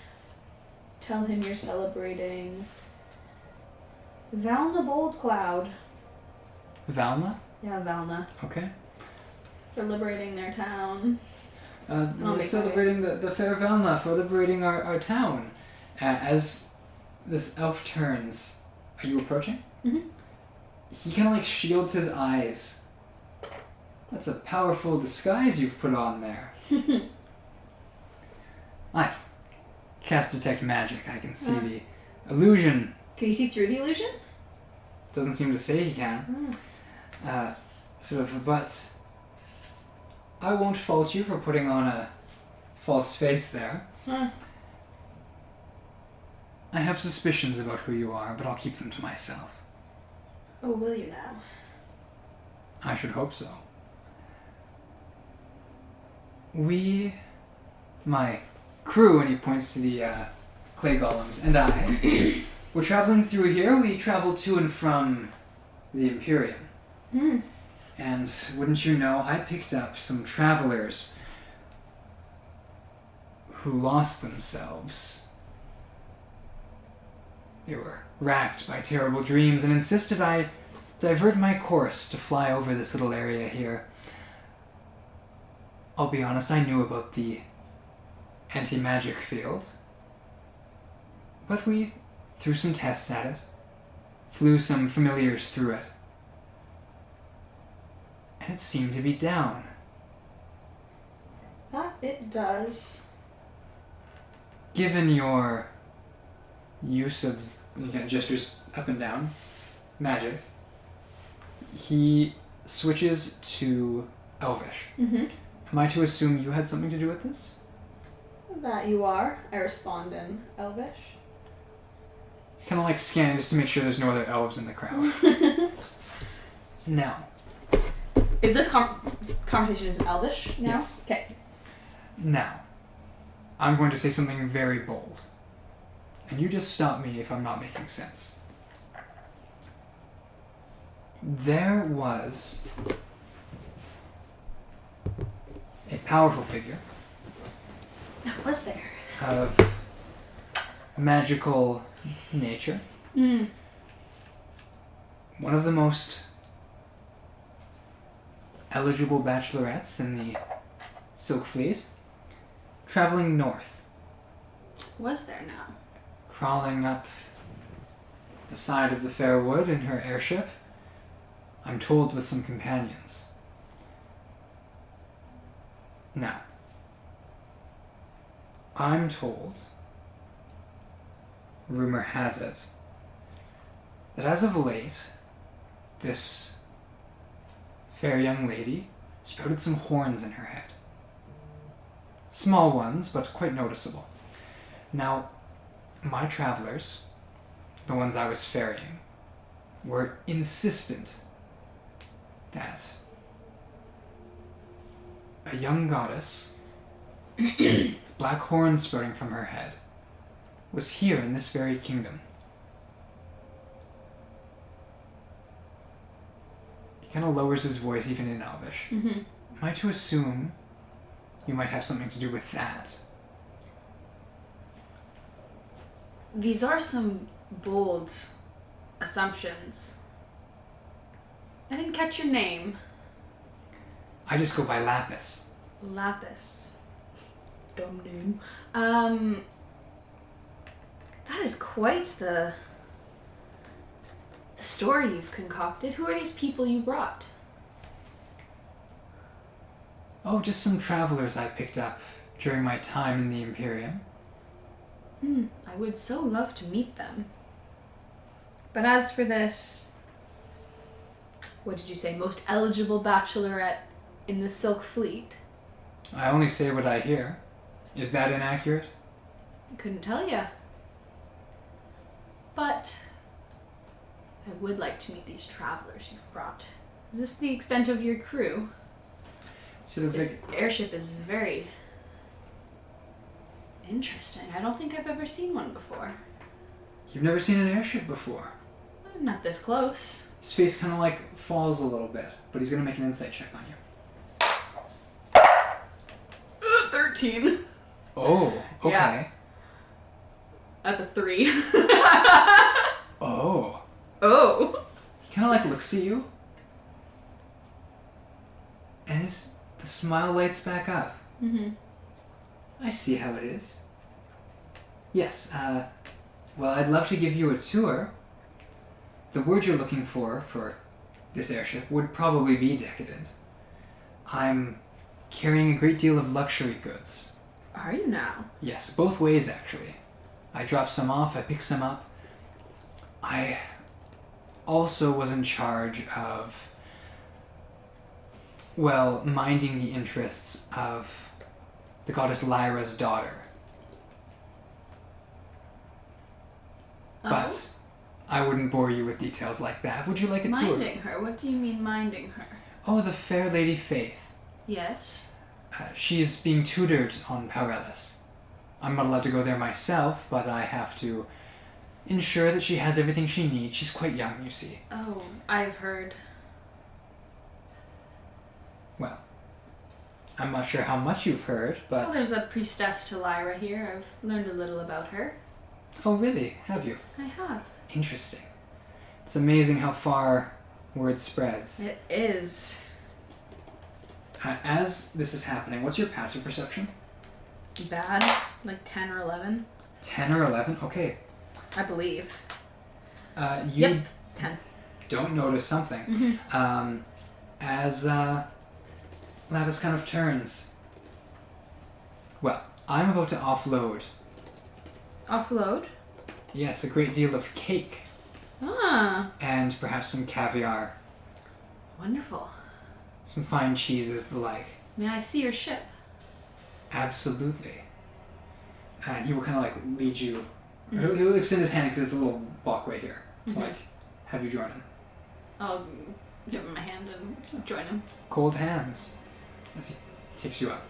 Tell him you're celebrating Valna Bold Cloud. Valna? Yeah, Valna. Okay. For liberating their town. We're celebrating the fair Valna for liberating our town. As this elf turns, are you approaching? Mm-hmm. He kind of like shields his eyes. That's a powerful disguise you've put on there. I've cast detect magic. I can see the illusion. Can you see through the illusion? Doesn't seem to say he can. But I won't fault you for putting on a false face there. I have suspicions about who you are, but I'll keep them to myself. Oh, will you now? I should hope so. My crew, and he points to the clay golems, and I, we're traveling through here. We travel to and from the Imperium. And wouldn't you know, I picked up some travelers who lost themselves. They were racked by terrible dreams and insisted I divert my course to fly over this little area here. I'll be honest, I knew about the anti-magic field, but we threw some tests at it, flew some familiars through it, and it seemed to be down. That it does. Given your use of, gestures up and down, magic, he switches to Elvish. Mm-hmm. Am I to assume you had something to do with this? That you are. I respond in Elvish. Kind of like scanning just to make sure there's no other elves in the crowd. Now. Is this conversation is Elvish now? Yes. Okay. Now, I'm going to say something very bold. And you just stop me if I'm not making sense. There was a powerful figure. Now, was there? Of magical nature. Mm. One of the most eligible bachelorettes in the Silk Fleet. Traveling north. Was there now? Crawling up the side of the fair wood in her airship. I'm told with some companions. Now, I'm told, rumor has it, that as of late, this fair young lady sprouted some horns in her head. Small ones, but quite noticeable. Now, my travelers, the ones I was ferrying, were insistent that a young goddess, with black horns sprouting from her head, was here in this very kingdom. He kind of lowers his voice even in Elvish. Mm-hmm. Am I to assume you might have something to do with that? These are some bold assumptions. I didn't catch your name. I just go by Lapis. Lapis. Dumb name. That is quite the story you've concocted. Who are these people you brought? Oh, just some travelers I picked up during my time in the Imperium. I would so love to meet them. But as for this, what did you say, most eligible bachelorette in the Silk Fleet? I only say what I hear. Is that inaccurate? I couldn't tell ya. But I would like to meet these travelers you've brought. Is this the extent of your crew? So the This airship is very interesting. I don't think I've ever seen one before. You've never seen an airship before. Not this close. His face kind of like falls a little bit, but he's going to make an insight check on you. 13. Oh, okay. Yeah. That's a 3. Oh. Oh. He kind of like looks at you, and the smile lights back up. Mm-hmm. I see how it is. Yes, well, I'd love to give you a tour. The word you're looking for this airship would probably be decadent. I'm carrying a great deal of luxury goods. Are you now? Yes, both ways actually. I drop some off, I pick some up. I also was in charge of, well, minding the interests of the goddess Lyra's daughter. Oh. But I wouldn't bore you with details like that. Would you like a tour? Minding her? What do you mean minding her? Oh, the fair lady Faith. Yes. She's being tutored on Paurelis. I'm not allowed to go there myself, but I have to ensure that she has everything she needs. She's quite young, you see. Oh, I've heard. Well, I'm not sure how much you've heard, but... Well, there's a priestess to Lyra here. I've learned a little about her. Oh, really? Have you? I have. Interesting. It's amazing how far word spreads. It is. As this is happening, what's your passive perception? Bad. Like 10 or 11. 10 or 11? Okay. I believe. You Yep. 10. don't notice something. Mm-hmm. As Lapis kind of turns. Well, I'm about to offload. Offload? Yes, a great deal of cake. Ah. And perhaps some caviar. Wonderful. Some fine cheeses, the like. May I see your ship? Absolutely. And he will kind of like lead you Mm-hmm. He'll extend his hand because it's a little walkway here. So have you join him. I'll give him my hand and join him. Cold hands. As he takes you up.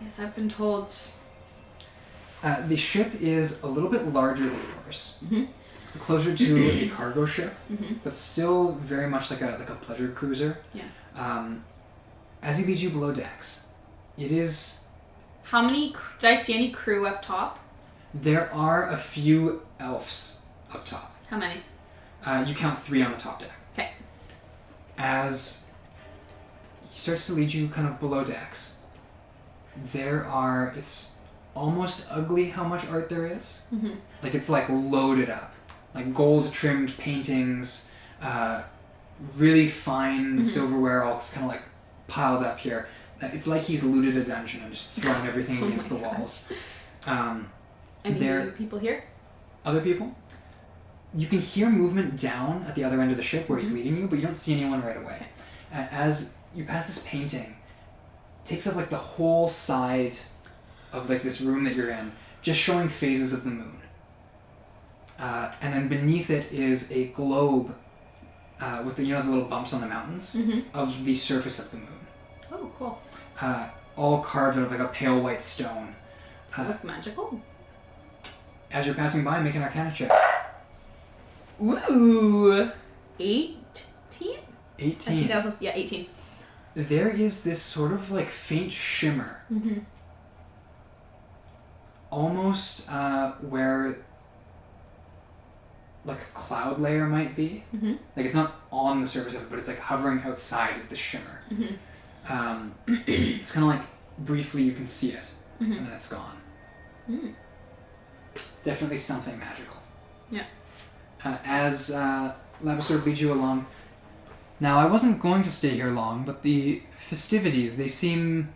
Yes, I've been told. The ship is a little bit larger than yours. Closer to a cargo ship, but still very much like a pleasure cruiser. Yeah. As he leads you below decks, it is... How many... Did I see any crew up top? There are a few elves up top. How many? You count 3 on the top deck. Okay. As he starts to lead you kind of below decks, there are... It's almost ugly how much art there is. Like, it's like loaded up. Like gold trimmed paintings, really fine silverware all kind of like piled up here. It's like he's looted a dungeon and just thrown everything against the walls. Any people here? Other people? You can hear movement down at the other end of the ship where he's leading you, but you don't see anyone right away. As you pass this painting, it takes up like the whole side of like this room that you're in, just showing phases of the moon. And then beneath it is a globe with the little bumps on the mountains of the surface of the moon. Oh, cool. All carved out of like a pale white stone. Look magical. As you're passing by, make an Arcana check. Ooh. 18? 18. I think that was, 18. There is this sort of like faint shimmer. Almost where like a cloud layer might be. Like it's not on the surface of it, but it's like hovering outside is the shimmer. It's kind of like briefly you can see it, and then it's gone. Definitely something magical. Yeah. As Labasor leads you along. Now, I wasn't going to stay here long, but the festivities, they seem...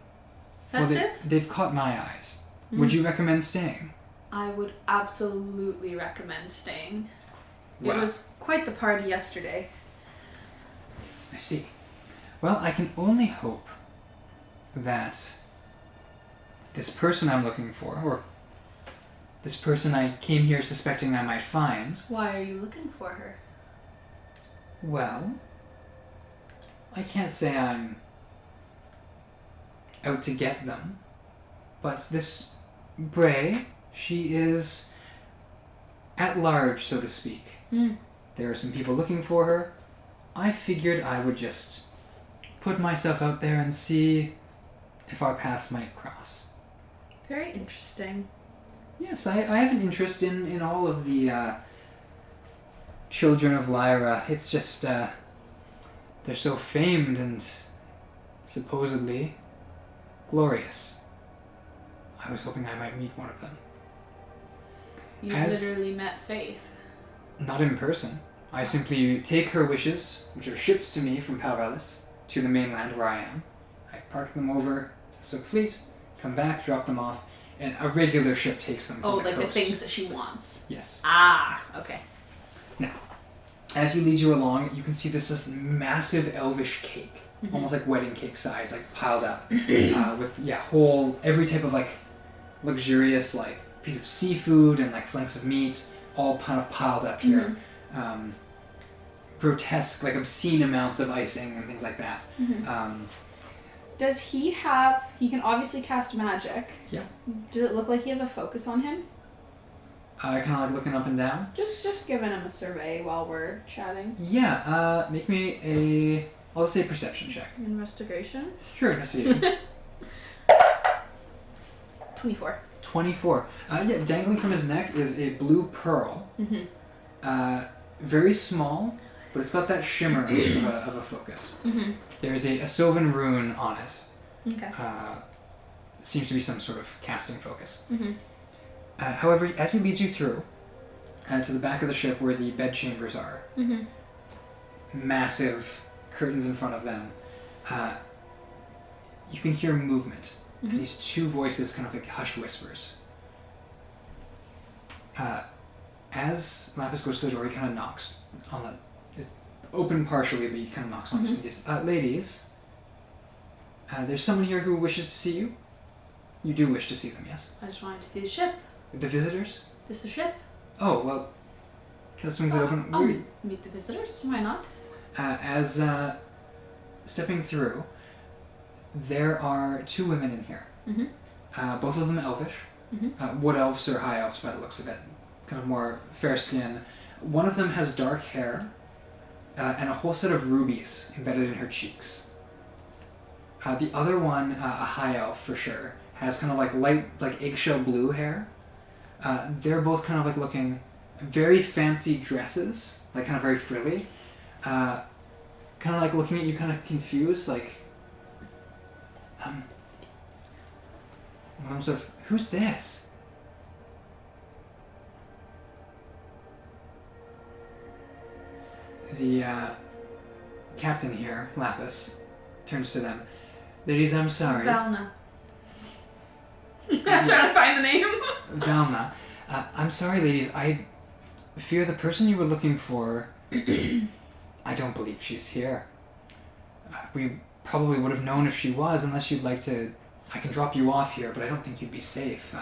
Festive? Well, they've caught my eyes. Would you recommend staying? I would absolutely recommend staying. Wow. It was quite the party yesterday. I see. Well, I can only hope that this person I'm looking for, or this person I came here suspecting I might find... Why are you looking for her? Well, I can't say I'm out to get them, but this Brae, she is at large, so to speak. There are some people looking for her. I figured I would just put myself out there and see if our paths might cross. Very interesting. Yes, I have an interest in all of the children of Lyra. It's just they're so famed and supposedly glorious. I was hoping I might meet one of them. You literally met Faith. Not in person. I simply take her wishes, which are shipped to me from Palvalis, to the mainland where I am. I park them over to Sook Fleet, come back, drop them off, and a regular ship takes them from the coast. The things that she wants. Yes. Ah, okay. Now, as he leads you along, you can see this massive elvish cake, almost like wedding cake size, like piled up, with every type of like luxurious like piece of seafood and like flanks of meat, all kind of piled up here. Grotesque, like obscene amounts of icing and things like that. Does he have... He can obviously cast magic. Yeah. Does it look like he has a focus on him? Kind of like looking up and down. Just giving him a survey while we're chatting. Yeah, make me a... I'll just say perception check. Investigation? Sure, investigation. 24. 24. Dangling from his neck is a blue pearl. Very small, but it's got that shimmer of a focus. There's a Sylvan rune on it. Okay. Seems to be some sort of casting focus. However, as he leads you through to the back of the ship where the bed chambers are, massive curtains in front of them, you can hear movement. And these two voices, kind of like hushed whispers. As Lapis goes to the door, he kind of knocks on the... It's open partially, but he kind of knocks on it. He says, ladies, there's someone here who wishes to see you. You do wish to see them, yes? I just wanted to see the ship. The visitors? Just the ship. Oh, well, kind of swings it open. Meet the visitors, why not? As stepping through, there are 2 women in here. Mm-hmm. Both of them elvish. Mm-hmm. Wood elves or high elves by the looks of it. Kind of more fair skin. One of them has dark hair and a whole set of rubies embedded in her cheeks. The other one, a high elf for sure, has kind of like light, like eggshell blue hair. They're both kind of like looking very fancy dresses, like kind of very frilly. Kind of like looking at you kind of confused, like... I'm sort of, who's this? The captain here, Lapis, turns to them. Ladies, I'm sorry. Valna. I'm trying to find the name. Valna. I'm sorry, ladies. I fear the person you were looking for... I don't believe she's here. We probably would have known if she was, unless you'd like to... I can drop you off here, but I don't think you'd be safe,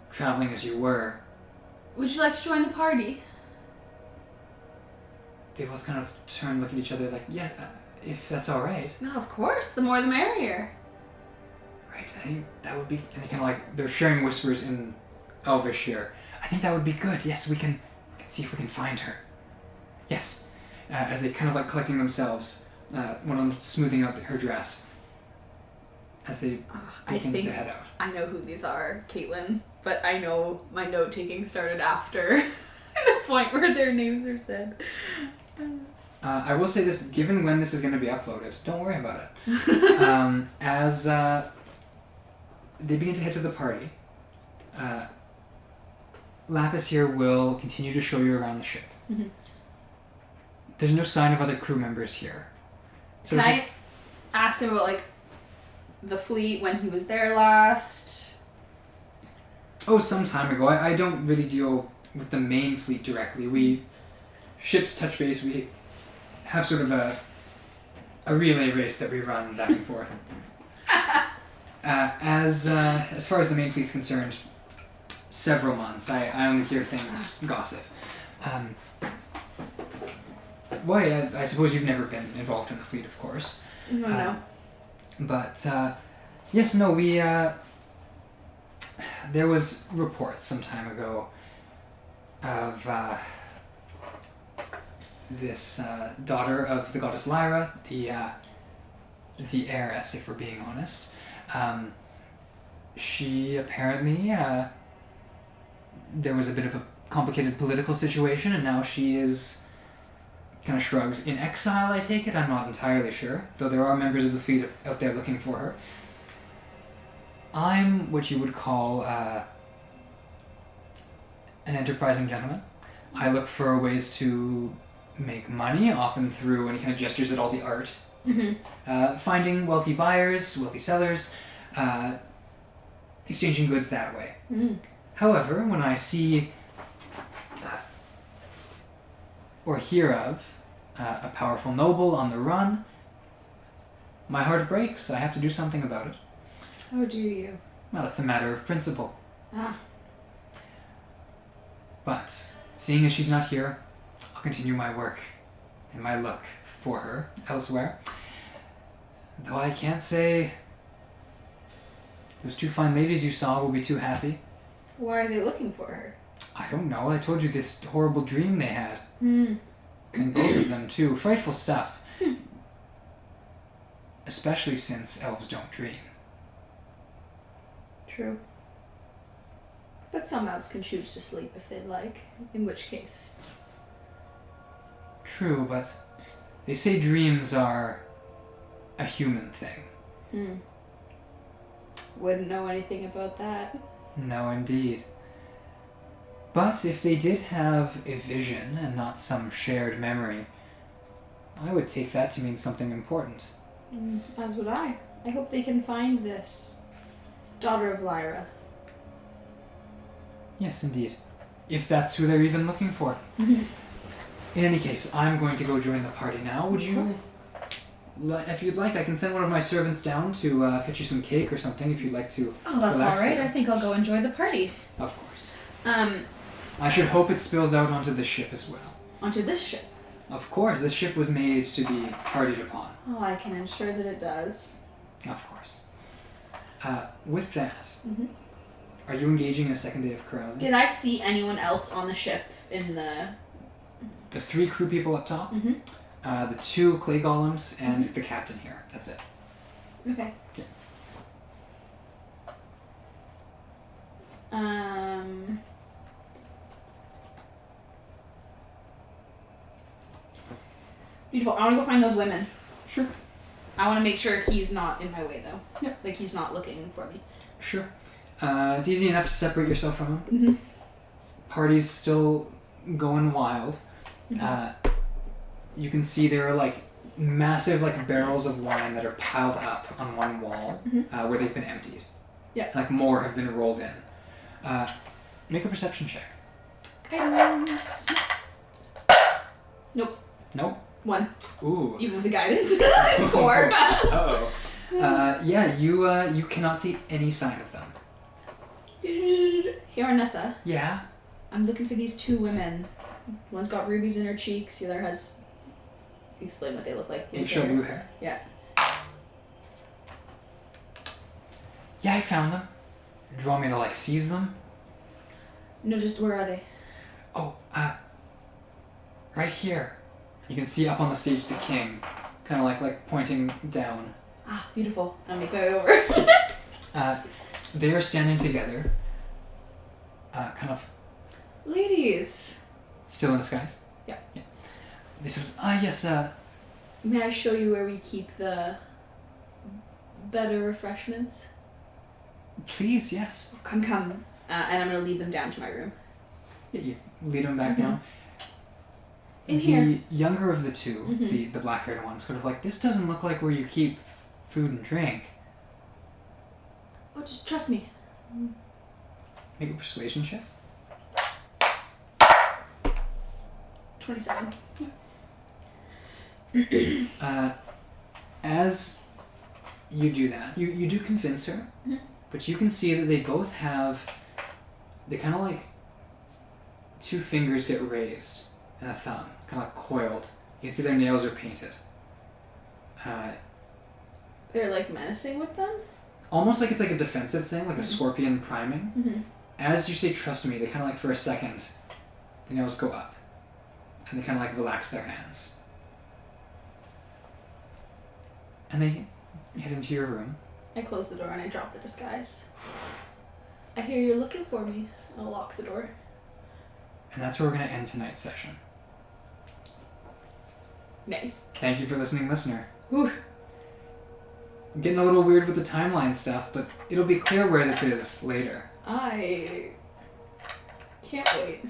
traveling as you were. Would you like to join the party? They both kind of turn and look at each other like, yeah, if that's all right. No, of course. The more the merrier. Right, I think that would be... And they kind of like... They're sharing whispers in Elvish here. I think that would be good. Yes, we can see if we can find her. Yes. As they kind of like collecting themselves. One of them smoothing out her dress. As they begin to head out. I know who these are, Caitlin. But I know my note-taking started after the point where their names are said. I will say this, given when this is going to be uploaded, don't worry about it. As they begin to head to the party, Lapis here will continue to show you around the ship. Mm-hmm. There's no sign of other crew members here. So Can I ask him about, like, the fleet when he was there last? Oh, some time ago. I don't really deal with the main fleet directly. Ships touch base, we have sort of a relay race that we run back and forth. As far as the main fleet's concerned, several months. I only hear things gossip. Why? I suppose you've never been involved in the fleet, of course. No. But yes, no, we there was reports some time ago of this daughter of the goddess Lyra, the heiress, if we're being honest. She apparently there was a bit of a complicated political situation, and now she is kind of shrugs in exile. I take it. I'm not entirely sure, though there are members of the fleet out there looking for her. I'm what you would call an enterprising gentleman. I look for ways to make money, often through any kind of gestures at all the art. Mm-hmm. Finding wealthy buyers, wealthy sellers, exchanging goods that way. Mm-hmm. However, when I see or hear of a powerful noble on the run, my heart breaks. I have to do something about it. How do you? Well, it's a matter of principle. Ah. But, seeing as she's not here, I'll continue my work and my look for her elsewhere. Though I can't say those 2 fine ladies you saw will be too happy. Why are they looking for her? I don't know. I told you this horrible dream they had. Hmm. And both of them, too. Frightful stuff. Especially since elves don't dream. True. But some elves can choose to sleep if they'd like, in which case. True, but they say dreams are a human thing. Wouldn't know anything about that. No, indeed. But if they did have a vision and not some shared memory, I would take that to mean something important. As would I. I hope they can find this daughter of Lyra. Yes, indeed. If that's who they're even looking for. In any case, I'm going to go join the party now. Would you... If you'd like, I can send one of my servants down to fetch you some cake or something if you'd like to. Oh, that's all right. I think I'll go enjoy the party. Of course. I should hope it spills out onto the ship as well. Onto this ship? Of course, this ship was made to be partied upon. Oh, I can ensure that it does. Of course. With that, are you engaging in a second day of carousing? Did I see anyone else on the ship in the... The 3 crew people up top, the 2 clay golems, and the captain here. That's it. Okay. Yeah. Beautiful. I want to go find those women. Sure. I want to make sure he's not in my way, though. Yeah. Like, he's not looking for me. Sure. It's easy enough to separate yourself from him. Mm-hmm. Party's still going wild. You can see there are, like, massive, like, barrels of wine that are piled up on one wall where they've been emptied. Yeah. Like, more have been rolled in. Make a perception check. Guidance. Nope. Nope. 1. Ooh. Even with the guidance. It's 4. Uh-oh. Yeah, you cannot see any sign of them. Here, Arnessa. Yeah? I'm looking for these 2 women. One's got rubies in her cheeks, the other has... Explain what they look like. Eggshell blue hair? Yeah. Yeah, I found them. Do you want me to, like, seize them? No, just where are they? Oh, right here. You can see up on the stage the king, kind of like pointing down. Ah, beautiful. I'll make my way over. They are standing together, kind of... Ladies. Still in disguise? Yeah. They sort of, yes, May I show you where we keep the better refreshments? please, yes. Oh, come. And I'm going to lead them down to my room. Yeah, you lead them back down. In the here. younger of the 2, the black-haired one, sort of like, this doesn't look like where you keep food and drink. Oh, just trust me. Make a persuasion check. 27. As you do that, you do convince her, but you can see that they both have, they kind of like 2 fingers get raised and a thumb, kind of like coiled. You can see their nails are painted. They're like menacing with them? Almost like it's like a defensive thing, like a scorpion priming. As you say, trust me, they kind of like for a second, the nails go up. And they kind of like relax their hands. And they head into your room. I close the door and I drop the disguise. I hear you're looking for me. I'll lock the door. And that's where we're going to end tonight's session. Nice. Thank you for listening, listener. Whew. I'm getting a little weird with the timeline stuff, but it'll be clear where this is later. I can't wait.